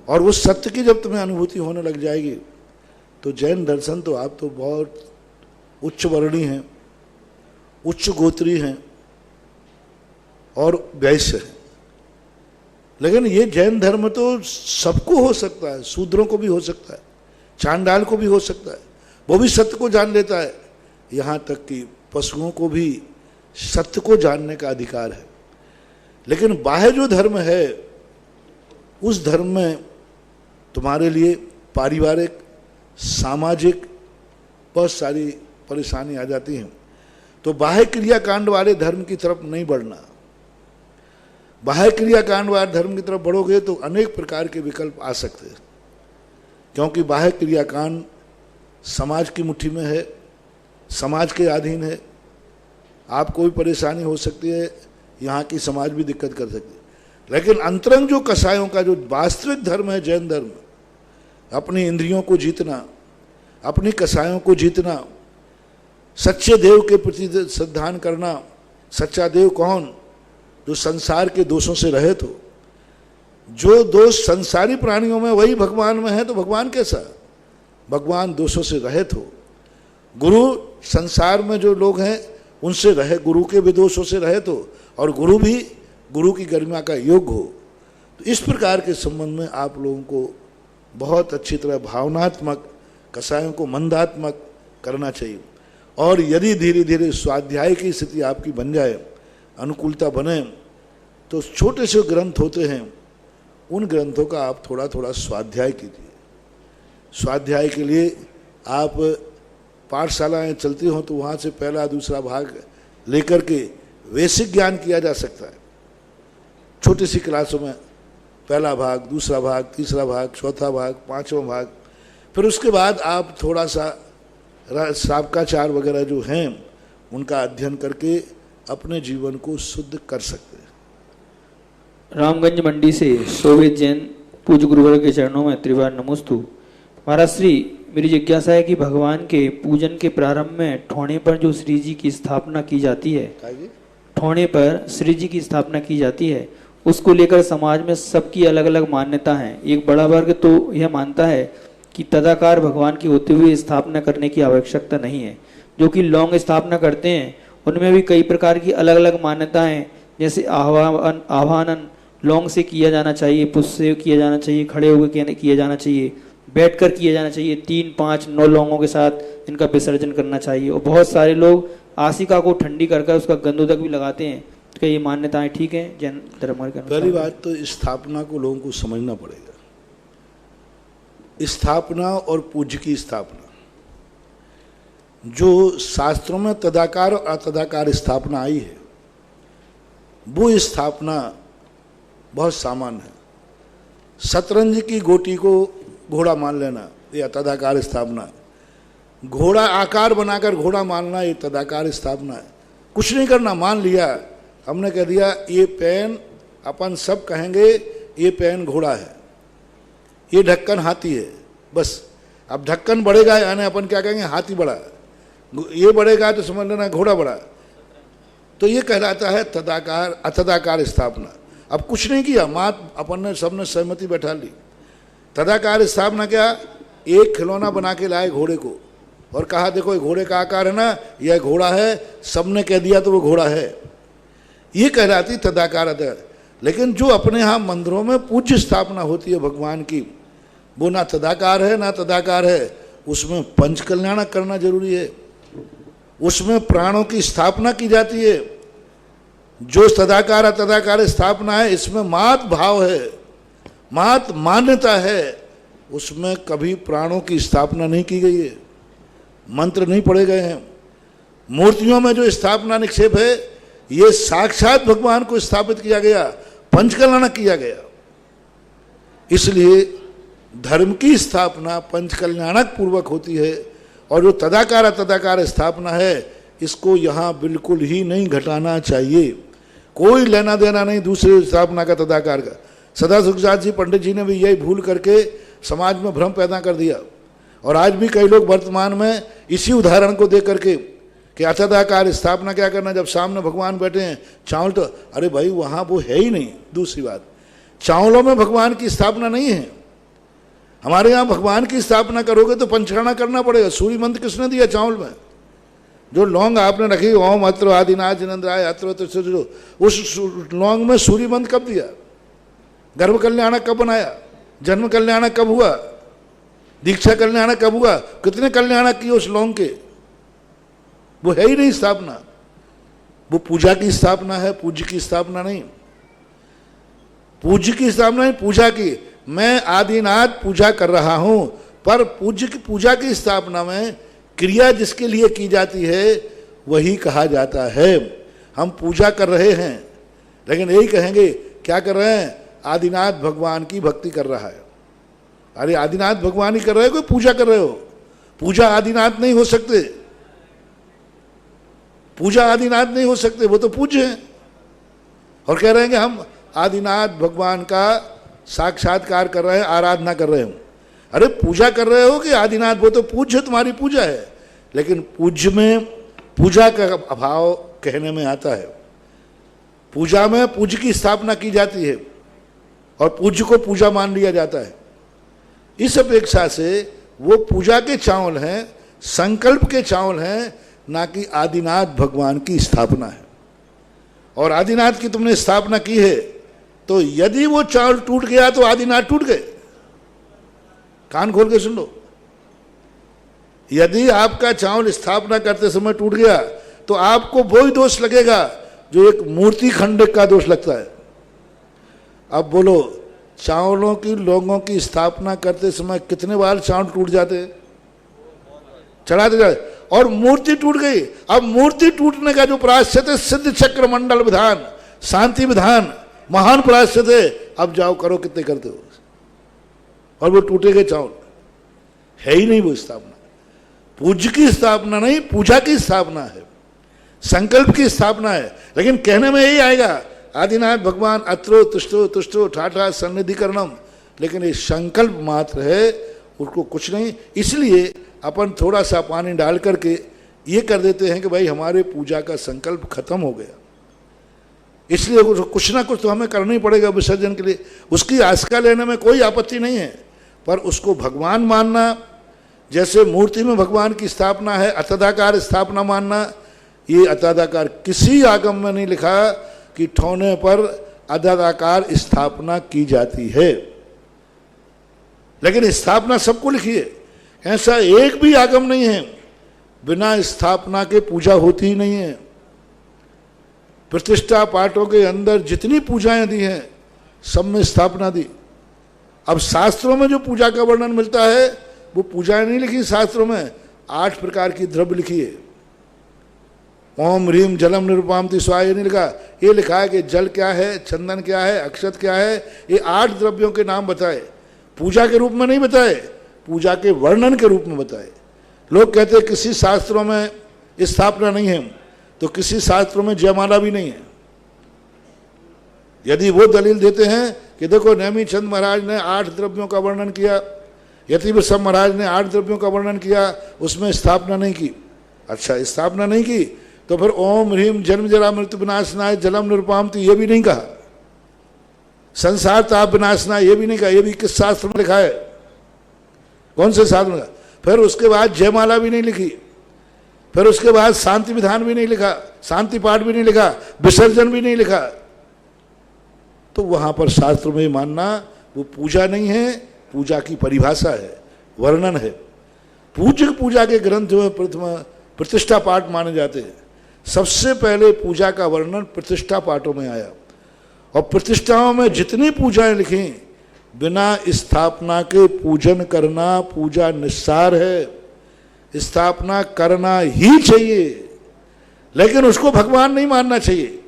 और उस सत्य की जब तुम्हें अनुभूति होने लग जाएगी तो जैन दर्शन तो आप तो बहुत उच्च वर्णी हैं, उच्च गोत्री हैं और वैश्य हैं। लेकिन ये जैन धर्म तो सबको हो सकता है, शूद्रों को भी हो सकता है, चांडाल को भी हो सकता है, वो भी सत्य को जान लेता है। यहाँ तक कि पशुओं को भी सत्य को जानने का अधिकार है। लेकिन बाह्य जो धर्म है, उस धर्म में तुम्हारे लिए पारिवारिक, सामाजिक बहुत सारी परेशानी आ जाती हैं। तो बाह्य क्रियाकांड वाले धर्म की तरफ नहीं बढ़ना। बाह्य क्रियाकांड वाले धर्म की तरफ बढ़ोगे तो अनेक प्रकार के विकल्प आ सकते हैं, क्योंकि बाह्य क्रियाकांड समाज की मुट्ठी में है, समाज के अधीन है। आपको भी परेशानी हो सकती है, यहाँ की समाज भी दिक्कत कर सकती है। लेकिन अंतरंग जो कसायों का जो वास्तविक धर्म है, जैन धर्म, अपनी इंद्रियों को जीतना, अपनी कसायों को जीतना, सच्चे देव के प्रति श्रद्धान करना। सच्चा देव कौन? जो संसार के दोषों से रहित हो। जो दोष संसारी प्राणियों में वही भगवान में है, तो भगवान कैसा? भगवान दोषों से रहित हो। गुरु संसार में जो लोग हैं उनसे रहे, गुरु के भी दोषों से रहित हो, और गुरु भी गुरु की गरिमा का योग्य हो। तो इस प्रकार के संबंध में आप लोगों को बहुत अच्छी तरह भावनात्मक, कसायों को मंदात्मक करना चाहिए। और यदि धीरे धीरे स्वाध्याय की स्थिति आपकी बन जाए, अनुकूलता बने, तो छोटे से ग्रंथ होते हैं, उन ग्रंथों का आप थोड़ा थोड़ा स्वाध्याय कीजिए। स्वाध्याय के लिए आप पाठशालाएं चलती हों तो वहाँ से पहला दूसरा भाग लेकर के वैसिक ज्ञान किया जा सकता है। छोटी सी क्लासों में पहला भाग, दूसरा भाग, तीसरा भाग, चौथा भाग, पांचवा भाग, फिर उसके बाद आप थोड़ा सा शाब्काचार वगैरह जो हैं उनका अध्ययन करके अपने जीवन को शुद्ध कर सकते हैं। रामगंज मंडी से सोवित जैन पूज्य गुरुवर के चरणों में त्रिवार नमोस्तु। महाराज श्री, मेरी जिज्ञासा है कि भगवान के पूजन के प्रारंभ में ठोणे पर जो श्री जी की स्थापना की जाती है, ठोणे पर श्री जी की स्थापना की जाती है, उसको लेकर समाज में सबकी अलग अलग मान्यता है। एक बड़ा वर्ग तो यह मानता है कि तदाकार भगवान की होते हुए स्थापना करने की आवश्यकता नहीं है। जो कि लौंग स्थापना करते हैं उनमें भी कई प्रकार की अलग अलग मान्यताएं, जैसे आह्वान लौंग से किया जाना चाहिए, पुष्प से किया जाना चाहिए, खड़े होकर किया जाना चाहिए, बैठकर किया जाना चाहिए, 3, 5, 9 लौंगों के साथ इनका विसर्जन करना चाहिए। और बहुत सारे लोग आसिका को ठंडी कर उसका गंधोदक भी लगाते हैं। क्या ये मान्यताएं ठीक हैं जैन धर्म के? पहली बात तो स्थापना को लोगों को समझना पड़ेगा। स्थापना और पूज्य की स्थापना, जो शास्त्रों में तदाकार और अतदाकार स्थापना आई है, वो स्थापना बहुत सामान्य है। शतरंज की गोटी को घोड़ा मान लेना, ये अतदाकार स्थापना है। घोड़ा आकार बनाकर घोड़ा मानना, ये तदाकार स्थापना है। कुछ नहीं करना, मान लिया, हमने कह दिया ये पेन, अपन सब कहेंगे ये पेन घोड़ा है, ये ढक्कन हाथी है, बस। अब ढक्कन बढ़ेगा यानी अपन क्या कहेंगे? हाथी बड़ा। ये बढ़ेगा तो समझ लेना घोड़ा बड़ा। तो ये कहलाता है तदाकार अतदाकार स्थापना। अब कुछ नहीं किया, मात अपन ने सबने सहमति बैठा ली। तदाकार स्थापना क्या? एक खिलौना बना के लाए घोड़े को और कहा देखो ये घोड़े का आकार है ना, यह घोड़ा है, सबने कह दिया तो वो घोड़ा है। ये कहलाती तदाकार। लेकिन जो अपने यहाँ मंदिरों में पूज्य स्थापना होती है भगवान की, वो ना तदाकार है ना तदाकार है। उसमें पंच कल्याणक करना जरूरी है, उसमें प्राणों की स्थापना की जाती है। जो तदाकार तदाकार स्थापना है, इसमें मात भाव है, मात मान्यता है, उसमें कभी प्राणों की स्थापना नहीं की गई है, मंत्र नहीं पढ़े गए हैं। मूर्तियों में जो स्थापना निक्षेप है, ये साक्षात भगवान को स्थापित किया गया, पंचकल्याणक किया गया। इसलिए धर्म की स्थापना पंचकल्याणक पूर्वक होती है। और जो तदाकार तदाकार स्थापना है, इसको यहाँ बिल्कुल ही नहीं घटाना चाहिए। कोई लेना देना नहीं दूसरे स्थापना का, तदाकार का। सदा सुखदास जी पंडित जी ने भी यही भूल करके समाज में भ्रम पैदा कर दिया। और आज भी कई लोग वर्तमान में इसी उदाहरण को दे करके कि अतदाकार स्थापना क्या करना, जब सामने भगवान बैठे हैं चावल तो, अरे भाई वहाँ वो है ही नहीं। दूसरी बात, चावलों में भगवान की स्थापना नहीं है। हमारे यहाँ भगवान की स्थापना करोगे तो पंचकर्णा करना पड़ेगा। सूर्य मंत्र किसने दिया चावल में? जो लौंग आपने रखी, ओम अत्र आदिनाथ जिनेन्द्राय अत्र, उस लौंग में सूर्य मंत्र कब दिया? गर्भ कल्याणक कब बनाया? जन्म कल्याणक कब हुआ? दीक्षा कल्याणक कब हुआ? कितने कल्याणक किए उस लौंग के? वो है ही नहीं स्थापना। वो पूजा की स्थापना है, पूज्य की स्थापना नहीं। पूज्य की स्थापना नहीं, पूजा की। मैं आदिनाथ पूजा कर रहा हूं, पर पूज्य की पूजा की स्थापना में क्रिया जिसके लिए की जाती है वही कहा जाता है। हम पूजा कर रहे हैं लेकिन यही कहेंगे क्या कर रहे हैं, आदिनाथ भगवान की भक्ति कर रहा है। अरे आदिनाथ भगवान ही कर रहे हो, कोई पूजा कर रहे हो? पूजा आदिनाथ नहीं हो सकते, पूजा आदिनाथ नहीं हो सकते, वो तो पूज्य हैं। और कह रहे हैं कि हम आदिनाथ भगवान का साक्षात्कार कर रहे हैं, आराधना कर रहे हैं। अरे पूजा कर रहे हो कि आदिनाथ, वो तो पूज्य तुम्हारी पूजा है, लेकिन पूज्य में पूजा का अभाव कहने में आता है। पूजा में पूज्य की स्थापना की जाती है और पूज्य को पूजा मान लिया जाता है। इस अपेक्षा से वो पूजा के चावल हैं, संकल्प के चावल हैं, ना कि आदिनाथ भगवान की स्थापना है। और आदिनाथ की तुमने स्थापना की है तो यदि वो चावल टूट गया तो आदिनाथ टूट गए। कान खोल के सुन लो, यदि आपका चावल स्थापना करते समय टूट गया तो आपको वही दोष लगेगा जो एक मूर्ति खंड का दोष लगता है। अब बोलो, चावलों की लोगों की स्थापना करते समय कितने बार चावल टूट जाते, चढ़ाते जाते, और मूर्ति टूट गई। अब मूर्ति टूटने का जो प्रायश्चित है, सिद्ध चक्र मंडल विधान, शांति विधान, महान प्रायश्चित है। अब जाओ करो, कितने करते हो, और वो टूटे गए चावल है ही नहीं। वो स्थापना पूज्य की स्थापना नहीं, पूजा की स्थापना है, संकल्प की स्थापना है। लेकिन कहने में यही आएगा आदिनाथ भगवान अत्रो तुष्टो तुष्टो ठाठा सन्निधिकरणम, लेकिन ये संकल्प मात्र है, उसको कुछ नहीं। इसलिए अपन थोड़ा सा पानी डाल करके ये कर देते हैं कि भाई हमारे पूजा का संकल्प खत्म हो गया, इसलिए कुछ ना कुछ तो हमें करना ही पड़ेगा विसर्जन के लिए। उसकी आस्का लेने में कोई आपत्ति नहीं है, पर उसको भगवान मानना, जैसे मूर्ति में भगवान की स्थापना है, अतदाकार स्थापना मानना, ये अतदाकार किसी आगम में नहीं लिखा कि ठौने पर अतदाकार स्थापना की जाती है। लेकिन स्थापना सबको लिखी है, ऐसा एक भी आगम नहीं है बिना स्थापना के पूजा होती ही नहीं है। प्रतिष्ठा पाठों के अंदर जितनी पूजाएं दी हैं सब में स्थापना दी। अब शास्त्रों में जो पूजा का वर्णन मिलता है वो पूजाएं नहीं लिखी शास्त्रों में, 8 प्रकार की द्रव्य लिखी है। ओम ह्रीम जलम निरुपामति स्वाहा ये नहीं लिखा, ये लिखा है कि जल क्या है, चंदन क्या है, अक्षत क्या है, ये 8 द्रव्यों के नाम बताए। पूजा के रूप में नहीं बताए, पूजा के वर्णन के रूप में बताए। लोग कहते हैं किसी शास्त्रों में स्थापना नहीं है, तो किसी शास्त्रों में जयमाला भी नहीं है। यदि वो दलील देते हैं कि देखो नेमी चंद महाराज ने 8 द्रव्यों का वर्णन किया, यति वृषभ महाराज ने 8 द्रव्यों का वर्णन किया, उसमें स्थापना नहीं की। अच्छा, स्थापना नहीं की तो फिर ओम ह्रीम जन्म जरा मृत्यु विनाशनाय जलम निरुपामति ये भी नहीं कहा, संसार ताप विनाशनाय ये भी नहीं कहा। ये भी किस शास्त्र में लिखा है, कौन से शास्त्र में? फिर उसके बाद जयमाला भी नहीं लिखी, फिर उसके बाद शांति विधान भी नहीं लिखा, शांति पाठ भी नहीं लिखा, विसर्जन भी नहीं लिखा। तो वहां पर शास्त्र में मानना वो पूजा नहीं है, पूजा की परिभाषा है, वर्णन है। पूजा के ग्रंथ में प्रथम प्रतिष्ठा पाठ माने जाते हैं। सबसे पहले पूजा का वर्णन प्रतिष्ठा पाठों में आया, और प्रतिष्ठाओं में जितनी पूजाएं लिखी, बिना स्थापना के पूजन करना पूजा निस्सार है। स्थापना करना ही चाहिए, लेकिन उसको भगवान नहीं मानना चाहिए।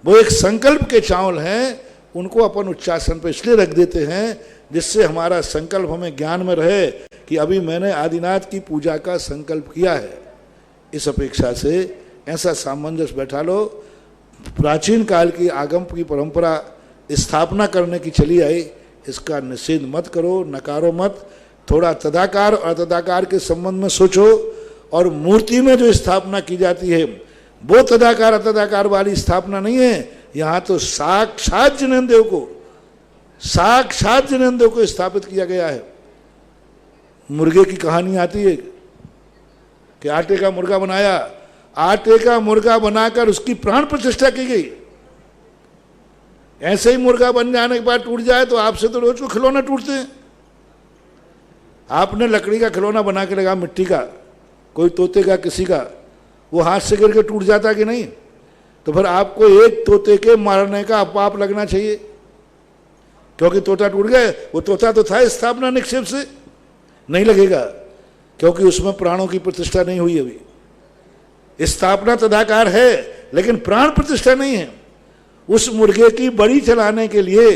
वो एक संकल्प के चावल हैं, उनको अपन उच्चासन पे इसलिए रख देते हैं जिससे हमारा संकल्प हमें ज्ञान में रहे कि अभी मैंने आदिनाथ की पूजा का संकल्प किया है। इस अपेक्षा से ऐसा सामंजस्य बैठा लो। प्राचीन काल की आगम की परंपरा स्थापना करने की चली आई, इसका निषेध मत करो, नकारो मत। थोड़ा तदाकार और अतदाकार के संबंध में सोचो, और मूर्ति में जो स्थापना की जाती है वो तदाकार अतदाकार वाली स्थापना नहीं है। यहाँ तो साक्षात जिनेन्द्र देव को स्थापित किया गया है। मुर्गे की कहानी आती है कि आटे का मुर्गा बनाया, आटे का मुर्गा बनाकर उसकी प्राण प्रतिष्ठा की गई। ऐसे ही मुर्गा बन जाने के बाद टूट जाए तो आपसे तो रोज को खिलौना टूटते हैं। आपने लकड़ी का खिलौना बना के लगा, मिट्टी का, कोई तोते का, किसी का, वो हाथ से गिर के टूट जाता कि नहीं? तो फिर आपको एक तोते के मारने का पाप लगना चाहिए, क्योंकि तोता टूट गए। वो तोता तो था स्थापना निक्षेप से, नहीं लगेगा। क्योंकि उसमें प्राणों की प्रतिष्ठा नहीं हुई अभी। स्थापना तदाकार है लेकिन प्राण प्रतिष्ठा नहीं है। उस मुर्गे की बड़ी चलाने के लिए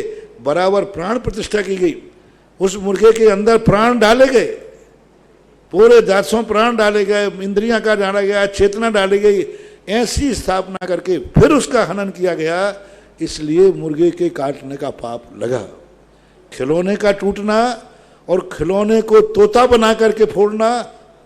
बराबर प्राण प्रतिष्ठा की गई। उस मुर्गे के अंदर प्राण डाले गए, पूरे 10 प्राण डाले गए, इंद्रियां का डाला गया, चेतना डाली गई, ऐसी स्थापना करके फिर उसका हनन किया गया। इसलिए मुर्गे के काटने का पाप लगा। खिलौने का टूटना और खिलौने को तोता बना करके फोड़ना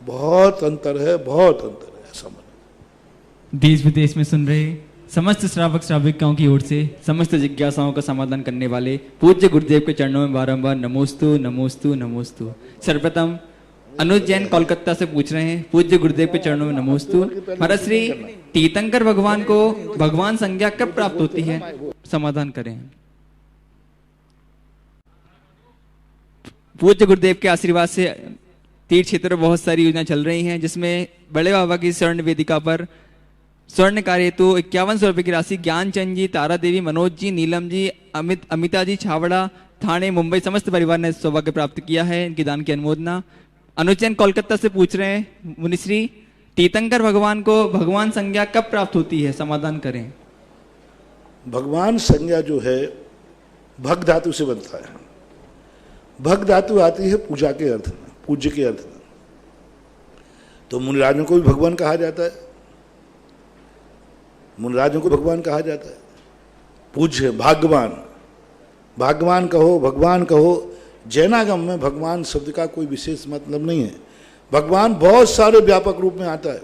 बहुत अंतर है, बहुत अंतर है। समझ। देश विदेश में सुन रहे समस्त श्रावक श्राविकाओं की ओर से समस्त जिज्ञासाओं का समाधान करने वाले पूज्य गुरुदेव के चरणों में बारंबार नमोस्तु नमोस्तु नमोस्तु। सर्वप्रथम अनुज जैन कोलकाता से पूछ रहे हैं, पूज्य गुरुदेव के चरणों में नमोस्तु। महाराज श्री तीर्थंकर भगवान को भगवान संज्ञा कब प्राप्त होती है, समाधान करें। पूज्य गुरुदेव के आशीर्वाद से तीर्थ क्षेत्र में बहुत सारी योजना चल रही हैं, जिसमें बड़े बाबा की स्वर्ण वेदिका पर स्वर्ण कार्य हेतु 5100 रुपए की राशि ज्ञानचंद जी, तारा देवी, मनोज जी, नीलम जी, अमिता जी, छावड़ा, थाने, मुंबई समस्त परिवार ने सौभाग्य प्राप्त किया है। इनकी दान की अनुमोदना। अनुज जैन कोलकाता से पूछ रहे हैं, मुनिश्री तीर्थंकर भगवान को भगवान संज्ञा कब प्राप्त होती है, समाधान करें। भगवान संज्ञा जो है भग धातु से बनता है। भग धातु आती है पूजा के अर्थ में, पूज्य के अर्थ में। तो मुनिराजों को भी भगवान कहा जाता है, मुनिराजों को भगवान कहा जाता है। पूज्य, भाग्यवान, भाग्यवान कहो, भगवान कहो। जैनागम में भगवान शब्द का कोई विशेष मतलब नहीं है। भगवान बहुत सारे व्यापक रूप में आता है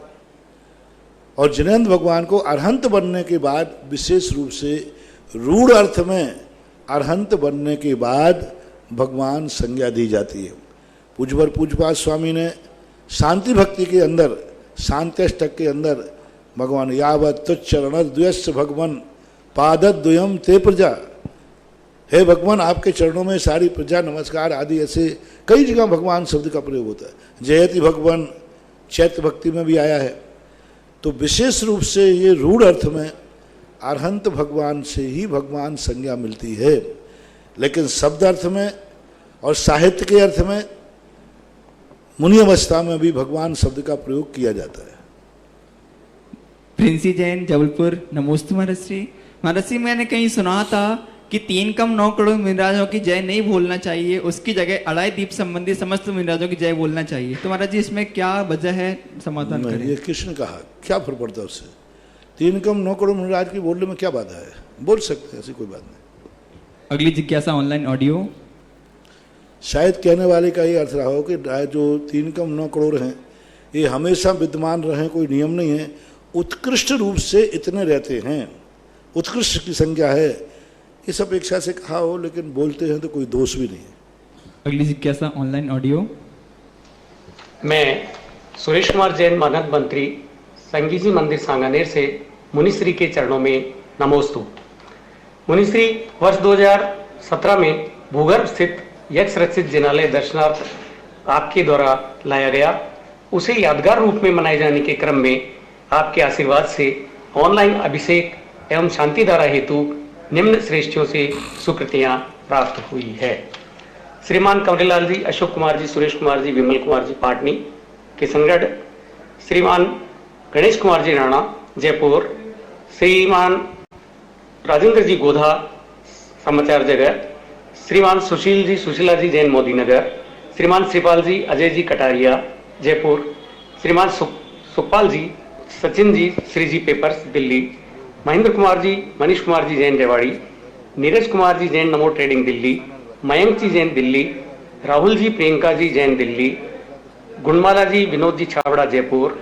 और जिनेन्द्र भगवान को अरहंत बनने के बाद विशेष रूप से रूढ़ अर्थ में अरहंत बनने के बाद भगवान संज्ञा दी जाती है। पूज्यवर पूज्यपाद स्वामी ने शांति भक्ति के अंदर, शांत्यष्टक के अंदर भगवान यावत तुच्चरण द्वयस्य भगवान पादद्वयम ते प्रजा, हे भगवान आपके चरणों में सारी प्रजा नमस्कार आदि, ऐसे कई जगह भगवान शब्द का प्रयोग होता है। जयति भगवान चैत्र भक्ति में भी आया है। तो विशेष रूप से ये रूढ़ अर्थ में अरहंत भगवान से ही भगवान संज्ञा मिलती है, लेकिन शब्द अर्थ में और साहित्य के अर्थ में मुनि अवस्था में भी भगवान शब्द का प्रयोग किया जाता है। प्रिंसी जैन जबलपुर, नमोस्तु महाराज श्री। महाराज श्री मैंने कहीं सुना था कि 3 कम 9 करोड़ मुनिराजों की जय नहीं बोलना चाहिए, उसकी जगह अढ़ाई दीप संबंधी समस्त मुनिराजों की जय बोलना चाहिए। तो महाराज जी इसमें क्या वजह है, समाधान करें। ये किसने कहा, क्या फर्क पड़ता है उससे। 3 कम 9 करोड़ मुनिराज की बोलने में क्या बाधा है, बोल सकते हैं, ऐसी कोई बात नहीं। अगली जिज्ञासा ऑनलाइन ऑडियो। शायद कहने वाले का ये अर्थ रहा हो कि जो 3 कम 9 करोड़ हैं ये हमेशा विद्यमान रहे, कोई नियम नहीं है। उत्कृष्ट रूप से इतने रहते हैं, उत्कृष्ट की संख्या है, इस अपेक्षा से कहा हो, लेकिन बोलते हैं तो कोई दोष भी नहीं है। अगली जिज्ञासा ऑनलाइन ऑडियो। मैं सुरेश कुमार जैन, मानद मंत्री, संगीजी मंदिर सांगानेर से मुनिश्री के चरणों में नमोस्तु। मुनिश्री, वर्ष 2017 में भूगर्भ स्थित यक्ष रचित जिनालय दर्शनार्थ आपके द्वारा लाया गया, उसे यादगार रूप में मनाए जाने के क्रम में आपके आशीर्वाद से ऑनलाइन अभिषेक एवं शांति धारा हेतु निम्न श्रेष्ठियों से स्वीकृतियां प्राप्त हुई है। श्रीमान कमलेलाल जी, अशोक कुमार जी, सुरेश कुमार जी, विमल कुमार जी पाटनी किशनगढ़, श्रीमान गणेश कुमार जी राणा जयपुर, श्रीमान राजेंद्र जी गोधा समाचार जगत, श्रीमान सुशील जी सुशीला जी जैन मोदी नगर, श्रीमान श्रीपाल जी अजय जी कटारिया जयपुर, श्रीमान सुखपाल जी सचिन जी श्री जी पेपर्स दिल्ली, महेंद्र कुमार जी मनीष कुमार जी जैन रेवाड़ी, नीरज कुमार जी जैन नमो ट्रेडिंग दिल्ली, मयंक जी जैन दिल्ली, राहुल जी प्रियंका जी जैन दिल्ली, गुणमाला जी विनोद जी छावड़ा जयपुर,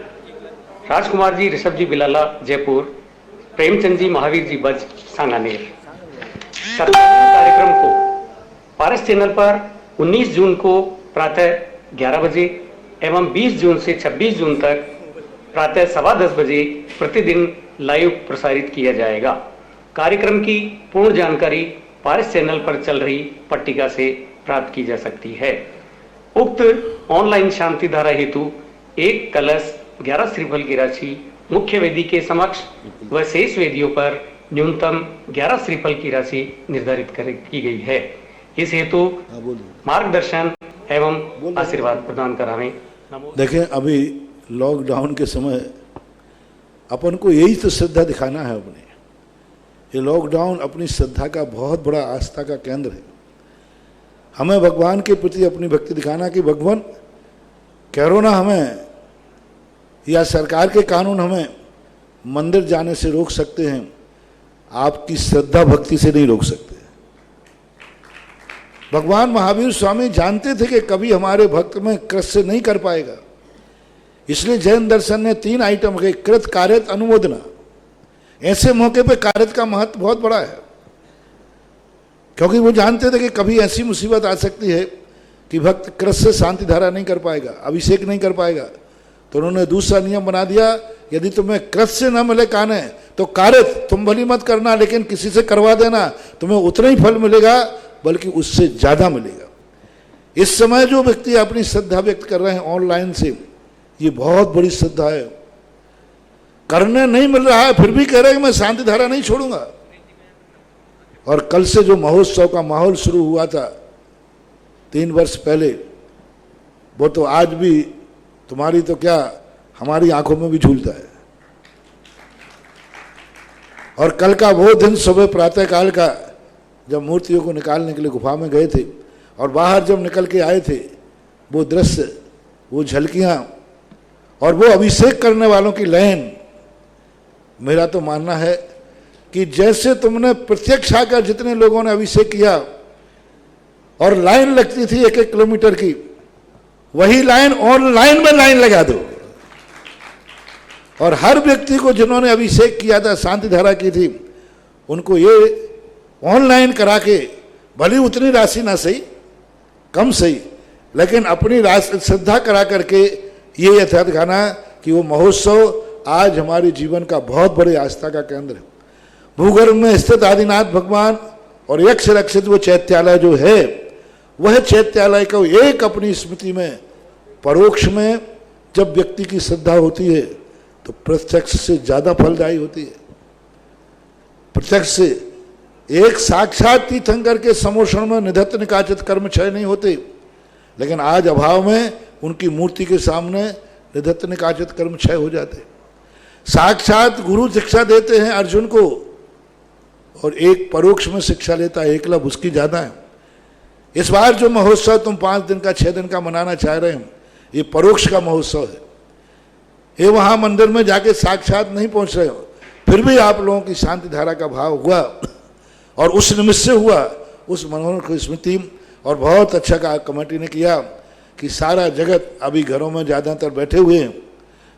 राजकुमार जी ऋषभ जी बिलाला जयपुर, प्रेमचंद जी महावीर जी बज सांगानेर। कार्यक्रम को पारस चैनल पर 19 जून को प्रातः 11 बजे एवं 20 जून से 26 जून तक प्रातः 10:15 बजे प्रतिदिन लाइव प्रसारित किया जाएगा। कार्यक्रम की पूर्ण जानकारी पारस चैनल पर चल रही पट्टिका से प्राप्त की जा सकती है। उक्त ऑनलाइन शांति धारा हेतु एक कलश 11 श्रीफल की राशि मुख्य वेदी के समक्ष व शेष वेदियों पर न्यूनतम 11 श्रीफल की राशि निर्धारित की गई है। इस हेतु मार्गदर्शन एवं आशीर्वाद प्रदान करावें। नमो। देखें, अभी लॉकडाउन के समय अपन को यही तो श्रद्धा दिखाना है अपनी। ये लॉकडाउन अपनी श्रद्धा का बहुत बड़ा आस्था का केंद्र है। हमें भगवान के प्रति अपनी भक्ति दिखाना कि भगवान कोरोना हमें या सरकार के कानून हमें मंदिर जाने से रोक सकते हैं, आपकी श्रद्धा भक्ति से नहीं रोक सकते। भगवान महावीर स्वामी जानते थे कि कभी हमारे भक्त में कृत्य नहीं कर पाएगा, इसलिए जैन दर्शन ने 3 आइटम के कृत, कार्यत, अनुमोदना। ऐसे मौके पे कार्यत का महत्व बहुत बड़ा है, क्योंकि वो जानते थे कि कभी ऐसी मुसीबत आ सकती है कि भक्त कृत्य से शांति धारा नहीं कर पाएगा, अभिषेक नहीं कर पाएगा। तो उन्होंने दूसरा नियम बना दिया, यदि तुम्हें कृत्य से न मिले काने तो कार्यत तुम भली मत करना, लेकिन किसी से करवा देना, तुम्हें उतना ही फल मिलेगा बल्कि उससे ज्यादा मिलेगा। इस समय जो व्यक्ति अपनी श्रद्धा व्यक्त कर रहे हैं ऑनलाइन से, ये बहुत बड़ी श्रद्धा है। करने नहीं मिल रहा है फिर भी कह रहे हैं कि मैं शांति धारा नहीं छोड़ूंगा। और कल से जो महोत्सव का माहौल शुरू हुआ था 3 वर्ष पहले, वो तो आज भी तुम्हारी तो क्या हमारी आंखों में भी झूलता है। और कल का वो दिन सुबह प्रातः काल का, जब मूर्तियों को निकालने के लिए गुफा में गए थे और बाहर जब निकल के आए थे, वो दृश्य, वो झलकियां और वो अभिषेक करने वालों की लाइन, मेरा तो मानना है कि जैसे तुमने प्रत्यक्ष आकर जितने लोगों ने अभिषेक किया और लाइन लगती थी 1-1 किलोमीटर की, वही लाइन ऑनलाइन में लाइन लगा दो। और हर व्यक्ति को जिन्होंने अभिषेक किया था, शांति धारा की थी, उनको ये ऑनलाइन करा के, भली उतनी राशि ना सही, कम सही, लेकिन अपनी श्रद्धा करा करके ये यथार्थ दिखाना कि वो महोत्सव आज हमारे जीवन का बहुत बड़े आस्था का केंद्र है। भूगर्भ में स्थित आदिनाथ भगवान और यक्ष रक्षित वो चैत्यालय जो है, वह चैत्यालय को एक अपनी स्मृति में, परोक्ष में जब व्यक्ति की श्रद्धा होती है तो प्रत्यक्ष से ज्यादा फलदायी होती है। प्रत्यक्ष से एक साक्षात तीर्थंकर के समोषण में निधत्त निकाचित कर्म क्षय नहीं होते, लेकिन आज अभाव में उनकी मूर्ति के सामने निधत्त निकाचित कर्म क्षय हो जाते। साक्षात गुरु शिक्षा देते हैं अर्जुन को, और एक परोक्ष में शिक्षा लेता है एकलव्य, उसकी ज्यादा है। इस बार जो महोत्सव तुम 5 दिन का 6 दिन का मनाना चाह रहे हो, ये परोक्ष का महोत्सव है। ये वहां मंदिर में जाके साक्षात नहीं पहुंच रहे हो, फिर भी आप लोगों की शांति धारा का भाव हुआ और उस निमित्त से हुआ, उस मनोहर की स्मृति। और बहुत अच्छा कमेटी ने किया कि सारा जगत अभी घरों में ज़्यादातर बैठे हुए हैं,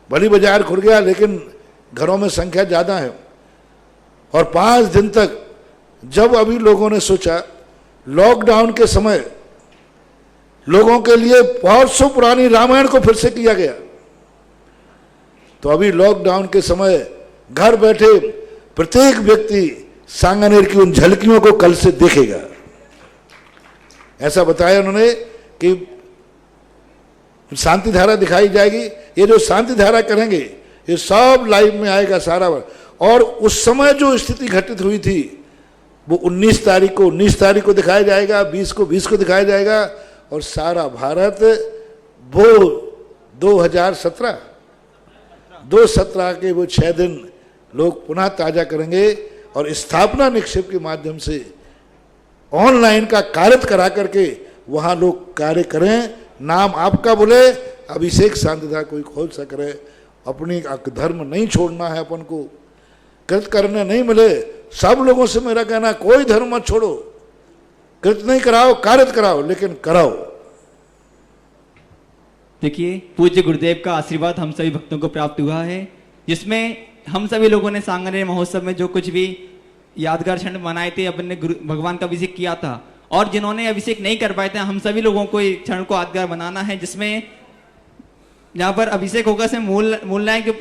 भली बाजार खुल गया लेकिन घरों में संख्या ज़्यादा है। और 5 दिन तक जब अभी लोगों ने सोचा, लॉकडाउन के समय लोगों के लिए बहुत सौ पुरानी रामायण को फिर से किया गया, तो अभी लॉकडाउन के समय घर बैठे प्रत्येक व्यक्ति सांगानेर की उन झलकियों को कल से देखेगा। ऐसा बताया उन्होंने कि शांति धारा दिखाई जाएगी। ये जो शांति धारा करेंगे ये सब लाइव में आएगा सारा। और उस समय जो स्थिति घटित हुई थी वो 19 तारीख को दिखाया जाएगा, 20 को दिखाया जाएगा। और सारा भारत वो 2017 के वो 6 दिन लोग पुनः ताजा करेंगे और स्थापना निक्षेप के माध्यम से ऑनलाइन का कार्य करा करके वहाँ लोग कार्य करें। नाम आपका बोले, अभिषेक शांतिधारा कोई खोल सक रहे। अपनी धर्म नहीं छोड़ना है, अपन को कृत करने नहीं मिले। सब लोगों से मेरा कहना, कोई धर्म मत छोड़ो, कृत नहीं कराओ, कार्य कराओ, लेकिन कराओ। देखिए, पूज्य गुरुदेव का आशीर्वाद हम सभी भक्तों को प्राप्त हुआ है, जिसमें हम सभी लोगों ने सांगानेर महोत्सव में जो कुछ भी यादगार क्षण मनाए थे, अपन ने भगवान का अभिषेक किया था। और जिन्होंने अभिषेक नहीं कर पाए थे, हम सभी लोगों को इस क्षण को यादगार बनाना है, जिसमें जहाँ पर अभिषेक होगा उसमें मूल लाइन जो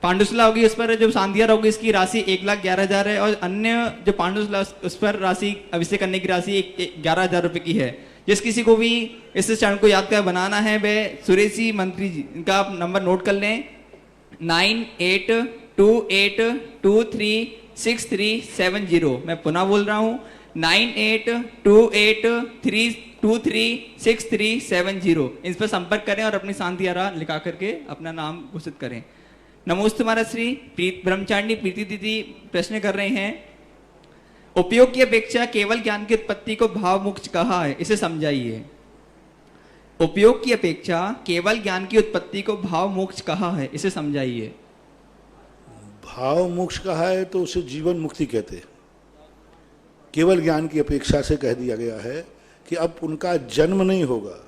पांडुशिला होगी उस पर जो शांतिधार होगी इसकी राशि 1,11,000 है। और अन्य जो पांडुशिला उस पर राशि अभिषेक करने की राशि 11,000 रुपये की है। जिस किसी को भी इस क्षण को यादगार बनाना है वह सुरेशी मंत्री जी का आप नंबर नोट कर लें, 9828236370। मैं पुनः बोल रहा हूँ, 9828323637 इस पर संपर्क करें और अपनी शांति धारा लिखा करके अपना नाम घोषित करें। नमोस्तु महाराज श्री। ब्रह्मचारिणी प्रीति दीदी प्रश्न कर रहे हैं, उपयोग की अपेक्षा केवल ज्ञान की उत्पत्ति को भाव मोक्ष कहा है, इसे समझाइए। उपयोग की अपेक्षा केवल ज्ञान की उत्पत्ति को भाव मोक्ष कहा है, इसे समझाइए। भाव मोक्ष कहा है तो उसे जीवन मुक्ति कहते हैं। केवल ज्ञान की अपेक्षा से कह दिया गया है कि अब उनका जन्म नहीं होगा,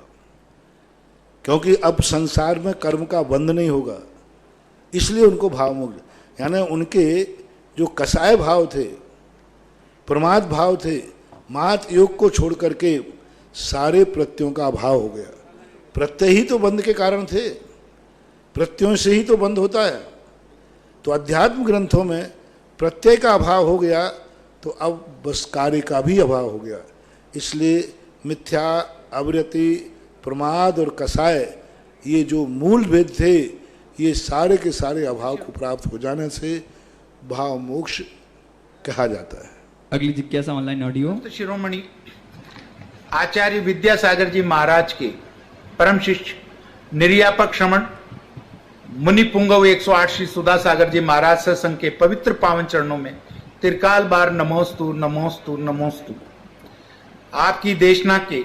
क्योंकि अब संसार में कर्म का बंध नहीं होगा, इसलिए उनको भाव मोक्ष। यानी उनके जो कसाय भाव थे, प्रमाद भाव थे, मात योग को छोड़ करके सारे प्रत्ययों का अभाव हो गया। प्रत्यय ही तो बंध के कारण थे, प्रत्ययों से ही तो बंध होता है। तो अध्यात्म ग्रंथों में प्रत्यय का अभाव हो गया, तो अब बस कार्य का भी अभाव हो गया। इसलिए मिथ्या, अवृत्ति, प्रमाद और कसाय, ये जो मूल भेद थे, ये सारे के सारे अभाव को प्राप्त हो जाने से भाव मोक्ष कहा जाता है। अगली जिज्ञासा ऑनलाइन ऑडियो। शिरोमणि आचार्य विद्यासागर जी महाराज के परम शिष्य निर्यापक श्रमण मुनि पुंगव 108 श्री सुधा सागर जी महाराज सत्संग के पवित्र पावन चरणों में तिरकाल बार नमोस्तु नमोस्तु नमोस्तु। आपकी देशना के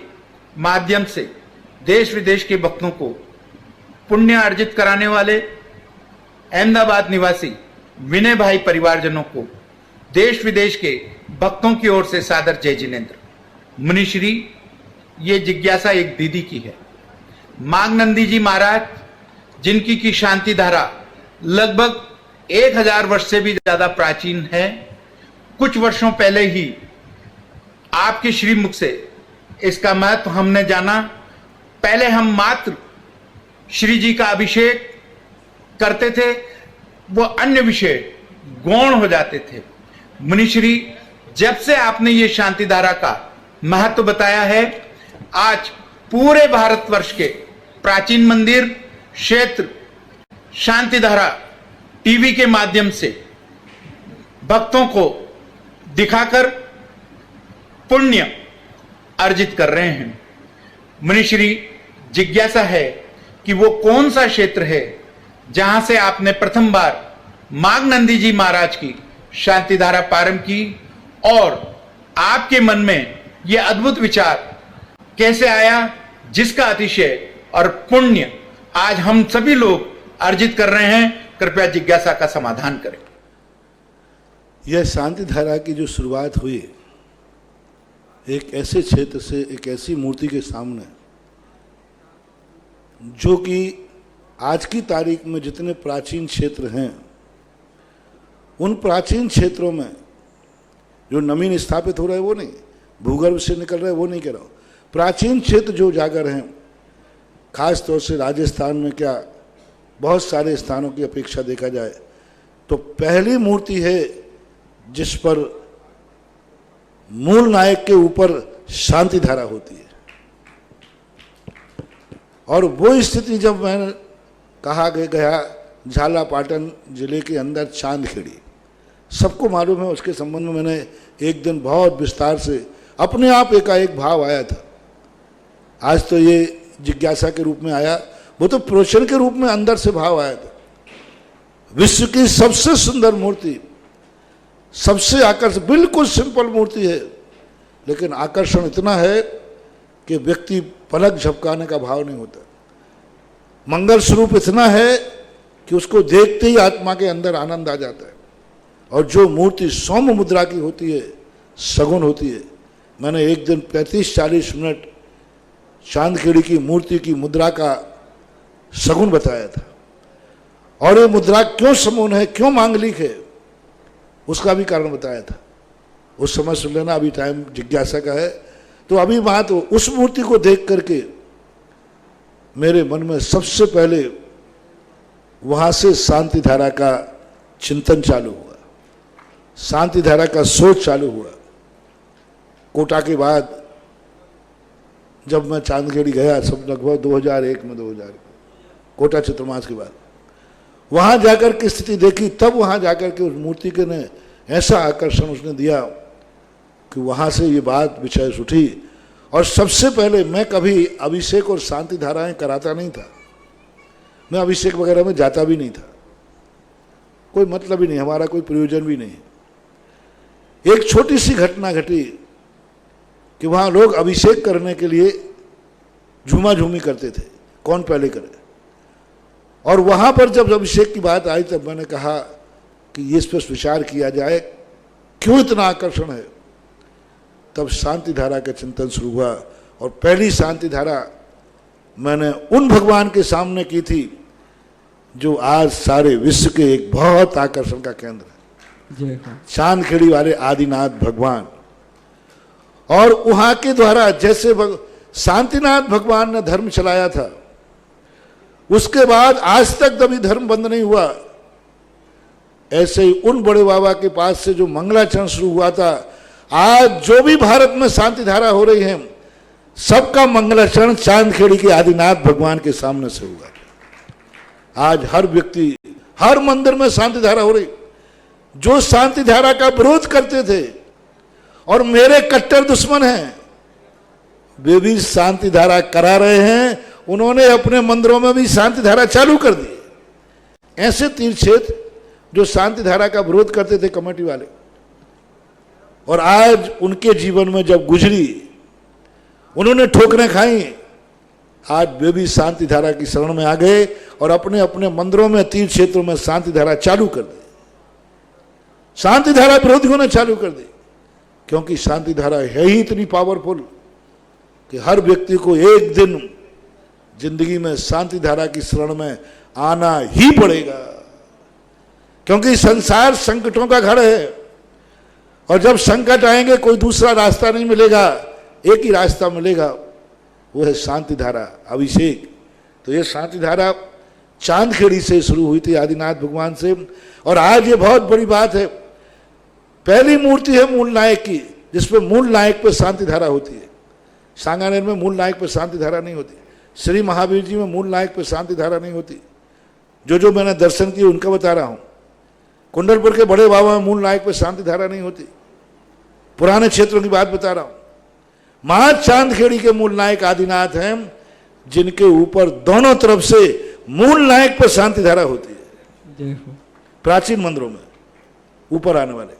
माध्यम से देश विदेश के भक्तों को पुण्य अर्जित कराने वाले अहमदाबाद निवासी विनय भाई परिवारजनों को देश विदेश के भक्तों की ओर से सादर जय जिनेन्द्र। मुनिश्री, ये जिज्ञासा एक दीदी की है। मांगनंदी जी महाराज, जिनकी की शांति धारा लगभग 1000 वर्ष से भी ज्यादा प्राचीन है, कुछ वर्षों पहले ही आपके श्रीमुख से इसका महत्व हमने जाना। पहले हम मात्र श्री जी का अभिषेक करते थे, वो अन्य विषय गौण हो जाते थे। मुनिश्री, जब से आपने ये शांति धारा का महत्व बताया है, आज पूरे भारतवर्ष के प्राचीन मंदिर क्षेत्र शांति धारा टीवी के माध्यम से भक्तों को दिखाकर पुण्य अर्जित कर रहे हैं। मुनिश्री, जिज्ञासा है कि वो कौन सा क्षेत्र है जहां से आपने प्रथम बार मांगनंदी जी महाराज की शांति धारा प्रारंभ की, और आपके मन में यह अद्भुत विचार कैसे आया, जिसका अतिशय और पुण्य आज हम सभी लोग अर्जित कर रहे हैं। कृपया जिज्ञासा का समाधान करें। यह शांति धारा की जो शुरुआत हुई एक ऐसे क्षेत्र से, एक ऐसी मूर्ति के सामने जो कि आज की तारीख में जितने प्राचीन क्षेत्र हैं, उन प्राचीन क्षेत्रों में जो नवीन स्थापित हो रहे हैं वो नहीं, भूगर्भ से निकल रहे हैं वो नहीं कह रहा हूँ। प्राचीन क्षेत्र जो उजागर हैं, खास तौर से राजस्थान में, क्या बहुत सारे स्थानों की अपेक्षा देखा जाए तो पहली मूर्ति है जिस पर मूल नायक के ऊपर शांति धारा होती है। और वो स्थिति जब मैंने कहा गया झालापाटन जिले के अंदर चांदखेड़ी, सबको मालूम है, उसके संबंध में मैंने एक दिन बहुत विस्तार से अपने आप एकाएक भाव आया था। आज तो ये जिज्ञासा के रूप में आया, वो तो प्रवचन के रूप में अंदर से भाव आया था। विश्व की सबसे सुंदर मूर्ति, सबसे आकर्षक, बिल्कुल सिंपल मूर्ति है, लेकिन आकर्षण इतना है कि व्यक्ति पलक झपकाने का भाव नहीं होता। मंगल स्वरूप इतना है कि उसको देखते ही आत्मा के अंदर आनंद आ जाता है। और जो मूर्ति सौम्य मुद्रा की होती है, सगुन होती है। मैंने एक दिन 35-40 मिनट चांदखेड़ी की मूर्ति की मुद्रा का सगुन बताया था। और ये मुद्रा क्यों समून है, क्यों मांगलिक है, उसका भी कारण बताया था। उस समय सुन लेना, अभी टाइम जिज्ञासा का है। तो अभी वहाँ तो उस मूर्ति को देख करके मेरे मन में सबसे पहले वहाँ से शांति धारा का चिंतन चालू हुआ, शांति धारा का सोच चालू हुआ। कोटा के बाद जब मैं चांदखेड़ी गया, सब लगभग 2001 में, 2000 कोटा चतुर्मास के बाद वहाँ जाकर के स्थिति देखी, तब वहाँ जाकर के उस मूर्ति के ने ऐसा आकर्षण उसने दिया कि वहाँ से ये बात विशेष उठी। और सबसे पहले मैं कभी अभिषेक और शांति धाराएं कराता नहीं था, मैं अभिषेक वगैरह में जाता भी नहीं था, कोई मतलब ही नहीं, हमारा कोई प्रयोजन भी नहीं। एक छोटी सी घटना घटी कि वहाँ लोग अभिषेक करने के लिए झूमा झूमी करते थे, कौन पहले करे। और वहाँ पर जब अभिषेक की बात आई तब मैंने कहा कि ये इस पर विचार किया जाए, क्यों इतना आकर्षण है। तब शांति धारा का चिंतन शुरू हुआ और पहली शांति धारा मैंने उन भगवान के सामने की थी जो आज सारे विश्व के एक बहुत आकर्षण का केंद्र है, चांदखेड़ी वाले आदिनाथ भगवान। और वहां के द्वारा जैसे शांतिनाथ भगवान ने धर्म चलाया था, उसके बाद आज तक कभी धर्म बंद नहीं हुआ। ऐसे ही उन बड़े बाबा के पास से जो मंगलाचरण शुरू हुआ था, आज जो भी भारत में शांति धारा हो रही है, सबका मंगलाचरण चांदखेड़ी के आदिनाथ भगवान के सामने से हुआ। आज हर व्यक्ति, हर मंदिर में शांति धारा हो रही। जो शांति धारा का विरोध करते थे और मेरे कट्टर दुश्मन हैं, वे भी शांति धारा करा रहे हैं। उन्होंने अपने मंदिरों में भी शांति धारा चालू कर दी। ऐसे तीर्थ क्षेत्र जो शांति धारा का विरोध करते थे कमेटी वाले, और आज उनके जीवन में जब गुजरी, उन्होंने ठोकरें खाई, आज वे भी शांति धारा की शरण में आ गए और अपने अपने मंदिरों में, तीर्थ क्षेत्रों में शांति धारा चालू कर दी। शांति धारा विरोधियों ने चालू कर दी, क्योंकि शांति धारा है ही इतनी पावरफुल कि हर व्यक्ति को एक दिन जिंदगी में शांति धारा की शरण में आना ही पड़ेगा। क्योंकि संसार संकटों का घर है, और जब संकट आएंगे कोई दूसरा रास्ता नहीं मिलेगा, एक ही रास्ता मिलेगा, वो है शांति धारा, अभिषेक। तो ये शांति धारा चांदखेड़ी से शुरू हुई थी, आदिनाथ भगवान से। और आज ये बहुत बड़ी बात है, पहली मूर्ति है मूल नायक की, जिसपे मूल नायक पे शांति धारा होती है। सांगानेर में मूल नायक पे शांति धारा नहीं होती, श्री महावीर जी में मूल नायक पे शांति धारा नहीं होती। जो मैंने दर्शन किए उनका बता रहा हूं। कुंडलपुर के बड़े बाबा में मूल नायक पे शांति धारा नहीं होती, पुराने क्षेत्रों की बात बता रहा हूं। महा चांदखेड़ी के मूल नायक आदिनाथ हैं, जिनके ऊपर दोनों तरफ से मूल नायक पर शांति धारा होती है, प्राचीन मंदिरों में ऊपर आने वाले।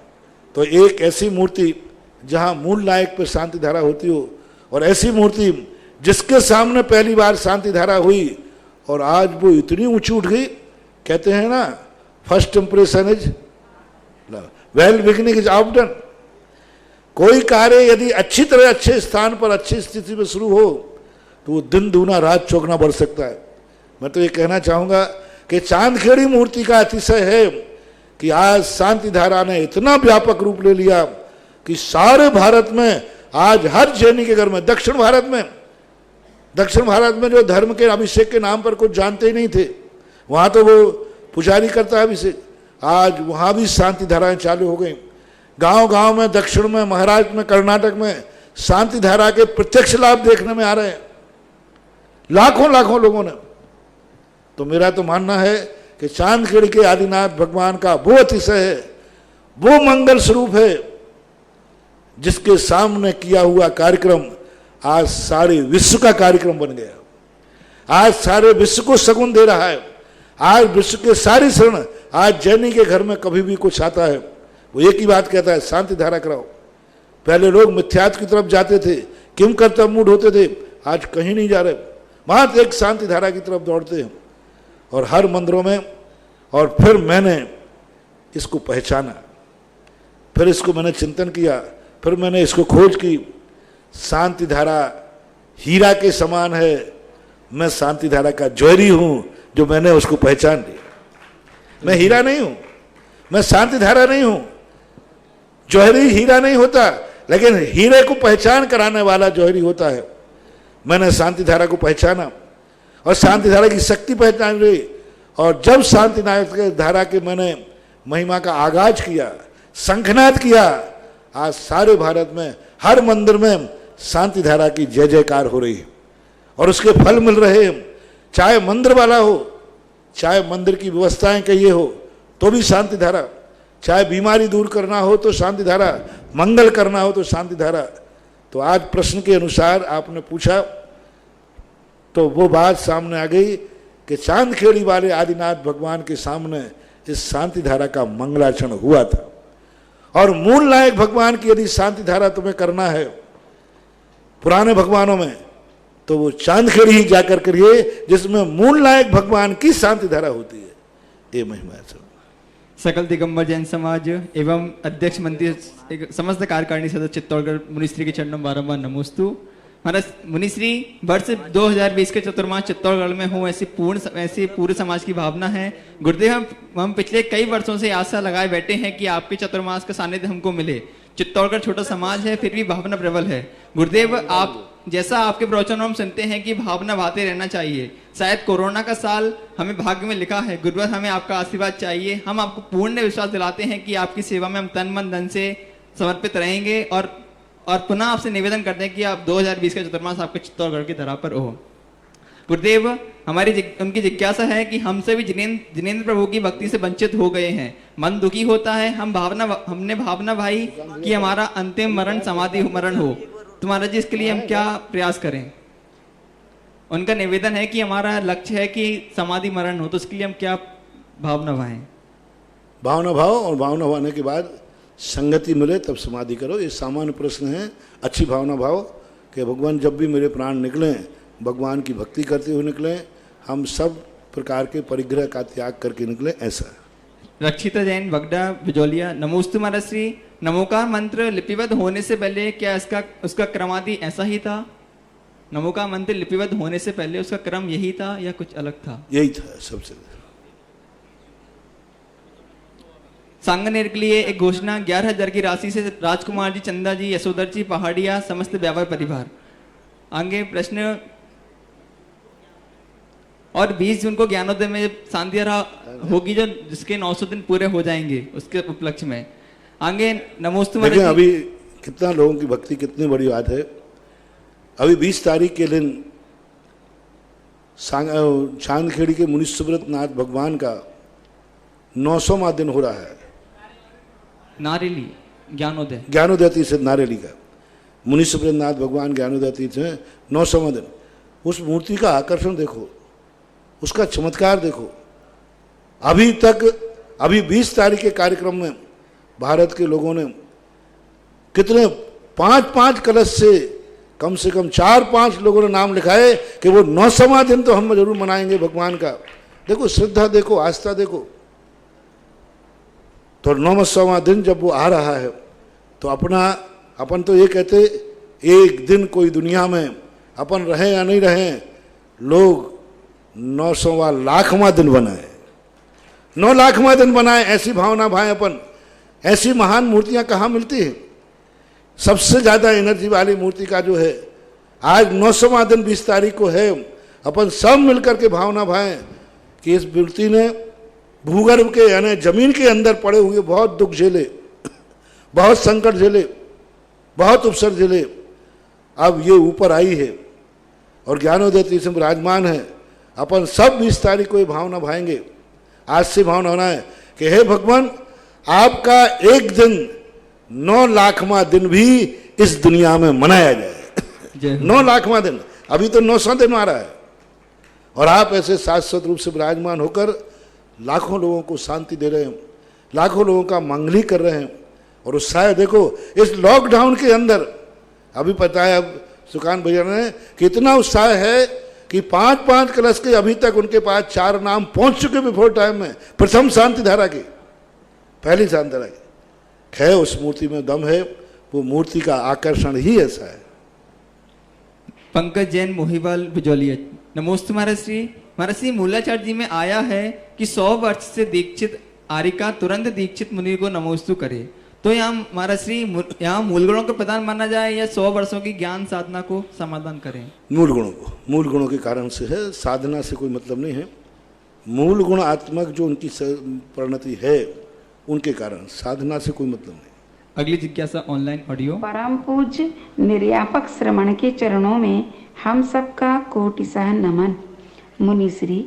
तो एक ऐसी मूर्ति जहां मूल नायक पर शांति धारा होती हो, और ऐसी मूर्ति जिसके सामने पहली बार शांति धारा हुई और आज वो इतनी ऊंची उठ गई। कहते हैं ना, first impression is well beginning is out done. कोई कार्य यदि अच्छी तरह, अच्छे स्थान पर, अच्छी स्थिति में शुरू हो तो वो दिन दूना रात चौगुना बढ़ सकता है। मैं तो ये कहना चाहूंगा कि चांदखेड़ी मूर्ति का अतिशय है कि आज शांति धारा ने इतना व्यापक रूप ले लिया कि सारे भारत में आज हर जैनी के घर में, दक्षिण भारत में जो धर्म के अभिषेक के नाम पर कुछ जानते ही नहीं थे, वहां तो वो पुजारी करता है अभिषेक, आज वहां भी शांति धाराएं चालू हो गई। गांव-गांव में, दक्षिण में, महाराष्ट्र में, कर्नाटक में शांति धारा के प्रत्यक्ष लाभ देखने में आ रहे हैं, लाखों लोगों ने। तो मेरा तो मानना है कि चांदखेड़ी के आदिनाथ भगवान का वो अतिशय है, वो मंगल स्वरूप है, जिसके सामने किया हुआ कार्यक्रम आज सारे विश्व का कार्यक्रम बन गया। आज सारे विश्व को शगुन दे रहा है। आज विश्व के सारी शरण, आज जैनी के घर में कभी भी कुछ आता है, वो एक ही बात कहता है, शांति धारा कराओ। पहले लोग मिथ्यात्व की तरफ जाते थे, किम कर्तव्य मूड होते थे, आज कहीं नहीं जा रहे, मात्र एक शांति धारा की तरफ दौड़ते हैं और हर मंदिरों में। और फिर मैंने इसको पहचाना, फिर इसको मैंने चिंतन किया, फिर मैंने इसको खोज की। शांति धारा हीरा के समान है, मैं शांति धारा का जौहरी हूं जो मैंने उसको पहचान लिया। मैं हीरा नहीं हूं, मैं शांति धारा नहीं हूं। जौहरी हीरा नहीं होता, लेकिन हीरे को पहचान कराने वाला जौहरी होता है। मैंने शांति धारा को पहचाना और शांति धारा की शक्ति पहचान ली। और जब शांति धारा के मैंने महिमा का आगाज किया, शंखनाद किया, आज सारे भारत में हर मंदिर में शांति धारा की जय जयकार हो रही है और उसके फल मिल रहे हैं। चाहे मंदिर वाला हो, चाहे मंदिर की व्यवस्थाएं कहिए हो, तो भी शांति धारा, चाहे बीमारी दूर करना हो तो शांति धारा, मंगल करना हो तो शांति धारा। तो आज प्रश्न के अनुसार आपने पूछा तो वो बात सामने आ गई कि चांदखेड़ी वाले आदिनाथ भगवान के सामने इस शांति धारा का मंगलाचरण हुआ था। और मूल नायक भगवान की यदि शांति धारा तुम्हें करना है पुराने भगवानों में, तो वो चांदखेड़ी ही जाकर करिए जिसमें मूल नायक भगवान की शांति धारा होती है। ये महिमा है। सकल दिगंबर जैन समाज एवं अध्यक्ष मंत्री समस्त कार्यकारिणी सदस्य चित्तौड़गढ़ मुनिश्री के चरणों में बारंबार नमोस्तु। महाराज मुनिश्री वर्ष 2020 के चतुर्मास चित्तौड़गढ़ में हूँ, ऐसी पूरे समाज की भावना है। गुरुदेव हम पिछले कई वर्षों से आशा लगाए बैठे हैं कि आपके चतुर्मास का सानिध्य हमको मिले। चित्तौड़गढ़ छोटा समाज है, फिर भी भावना प्रबल है। गुरुदेव आप जैसा आपके प्रवचनों में हम सुनते हैं कि भावना बहाते रहना चाहिए। शायद कोरोना का साल हमें भाग्य में लिखा है। गुरुदेव हमें आपका आशीर्वाद चाहिए। हम आपको पूर्ण विश्वास दिलाते हैं कि आपकी सेवा में हम तन मन धन से समर्पित रहेंगे और पुनः आपसे निवेदन करते हैं कि आप 2020 का चतुर्मास आपके चित्तौड़गढ़ की धरा पर हो। गुरुदेव हमारी उनकी जिज्ञासा है कि हम सभी जिनेंद्र प्रभु की भक्ति से वंचित हो गए हैं, मन दुखी होता है। हमने भावना भाई कि हमारा अंतिम मरण समाधि मरण हो, तो महाराज जी इसके लिए हम क्या प्रयास करें? उनका निवेदन है कि हमारा लक्ष्य है कि समाधि मरण हो, तो इसके लिए हम क्या भावना भाएं? भावना भाव, और भावना भाने के बाद संगति मिले तब समाधि करो। ये सामान्य प्रश्न है। अच्छी भावना भाव कि भगवान जब भी मेरे प्राण निकलें भगवान की भक्ति करते हुए निकलें, हम सब प्रकार के परिग्रह का त्याग करके निकलें, ऐसा। रक्षिता जैन बगड़ा बिजौलिया नमोस्तु महाराज श्री। नमोकार मंत्र लिपिबद्ध होने से पहले क्या उसका क्रमादि ऐसा ही था? नमोकार मंत्र लिपिबद्ध होने से पहले उसका क्रम यही था या कुछ अलग था? यही था सबसे। सांगनेर के लिए एक घोषणा 11,000 की राशि से राजकुमार जी, चंदा जी, यशोधर जी, पहाड़िया समस्त व्यापार परिवार। आगे प्रश्न और 20 जून को ज्ञानोदय में शांति धारा होगी जो जिसके 900 दिन पूरे हो जाएंगे उसके उपलक्ष्य में। आगे नमोस्तु। देखिए अभी कितना लोगों की भक्ति कितनी बड़ी बात है। अभी 20 तारीख के दिन चांदखेड़ी के मुनि सुब्रत नाथ भगवान का 900वां दिन हो रहा है। नारेली ज्ञानोदय तीर्थ नारेली का मुनि सुब्रत नाथ भगवान ज्ञानोदय तीर्थ है 900वां दिन। उस मूर्ति का आकर्षण देखो, उसका चमत्कार देखो। अभी 20 तारीख के कार्यक्रम में भारत के लोगों ने कितने 5-5 कलश से कम 4-5 लोगों ने नाम लिखाए कि वो 900वां दिन तो हम जरूर मनाएंगे भगवान का। देखो श्रद्धा देखो, आस्था देखो। तो 900वां दिन जब वो आ रहा है तो अपन तो ये कहते एक दिन कोई दुनिया में अपन रहें या नहीं रहें, लोग 900वां लाखवां दिन बनाए, 9 लाखवां दिन बनाए। ऐसी भावना भाई अपन, ऐसी महान मूर्तियां कहाँ मिलती हैं? सबसे ज्यादा एनर्जी वाली मूर्ति का जो है आज 900वां दिन 20 तारीख को है। अपन सब मिलकर के भावना भाएं कि इस मूर्ति ने भूगर्भ के यानी जमीन के अंदर पड़े हुए बहुत दुख झेले, बहुत संकट झेले, बहुत उपसर झेले, अब ये ऊपर आई है और ज्ञानोदय तीर्थ में विराजमान है। अपन सब 20 तारीख को ये भावना भाएंगे। आज से भावना होना है कि हे भगवान आपका एक दिन 9 लाखवां दिन भी इस दुनिया में मनाया जाए। 9 लाखवां दिन, अभी तो 900 दिन आ रहा है और आप ऐसे शाश्वत रूप से विराजमान होकर लाखों लोगों को शांति दे रहे हैं, लाखों लोगों का मंगली कर रहे हैं। और उत्साह देखो इस लॉकडाउन के अंदर, अभी पता है अब सुकान भैया ने कितना उत्साह है कि 5-5 कलश के अभी तक उनके पास 4 नाम पहुंच चुके बिफोर टाइम में, प्रथम शांति धारा के, पहली शांति धारा की। खैर उस मूर्ति में दम है, वो मूर्ति का आकर्षण ही ऐसा है। पंकज जैन मोहिवाल बिजौलिया नमोस्तु महाराज श्री। महाराज श्री मूलाचार्य जी में आया है कि 100 वर्ष से दीक्षित आरिका तुरंत दीक्षित मुनि को नमोस्तु करे, तो यहाँ महाराज श्री यहाँ मूल गुणों को प्रदान माना जाए या 100 वर्षों की ज्ञान साधना को समाधान करें? मूल गुणों को, मूल गुणों के कारण से है, साधना से कोई मतलब नहीं है। मूल गुण आत्मक जो उनकी परिणति है उनके कारण, साधना से कोई मतलब नहीं। अगली जिज्ञासा ऑनलाइन ऑडियो। परम पूज्य निर्यापक श्रमण के चरणों में हम सबका कोटिशः नमन। मुनिश्री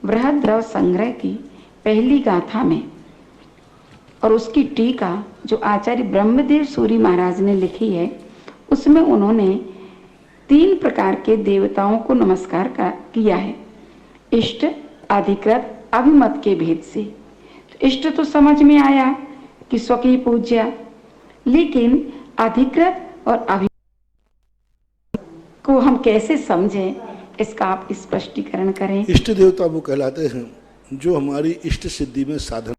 बृहद द्रव संग्रह की पहली गाथा में और उसकी टीका जो आचार्य ब्रह्मदेव सूरी महाराज ने लिखी है, उसमें उन्होंने 3 प्रकार के देवताओं को नमस्कार किया है, इष्ट, अधिकृत, अभिमत के भेद से। तो इष्ट तो समझ में आया कि स्वकीय पूज्या, लेकिन अधिकृत और अभिमत को हम कैसे समझें, इसका आप स्पष्टीकरण करें। इष्ट देवता वो कहलाते हैं जो हमारी इष्ट सिद्धि में साधन।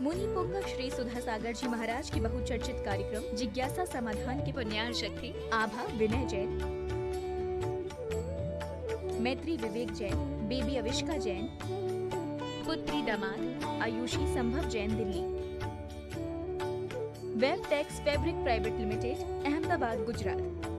मुनि पुंग श्री सुधा सागर जी महाराज की बहुचर्चित कार्यक्रम जिज्ञासा समाधान के पुण्यार्थ शक्ति आभा विनय जैन, मैत्री विवेक जैन, बेबी अविष्का जैन, पुत्री दामाद Ayushi Sambhav Jain Delhi, web tex fabric private limited Ahmedabad Gujarat.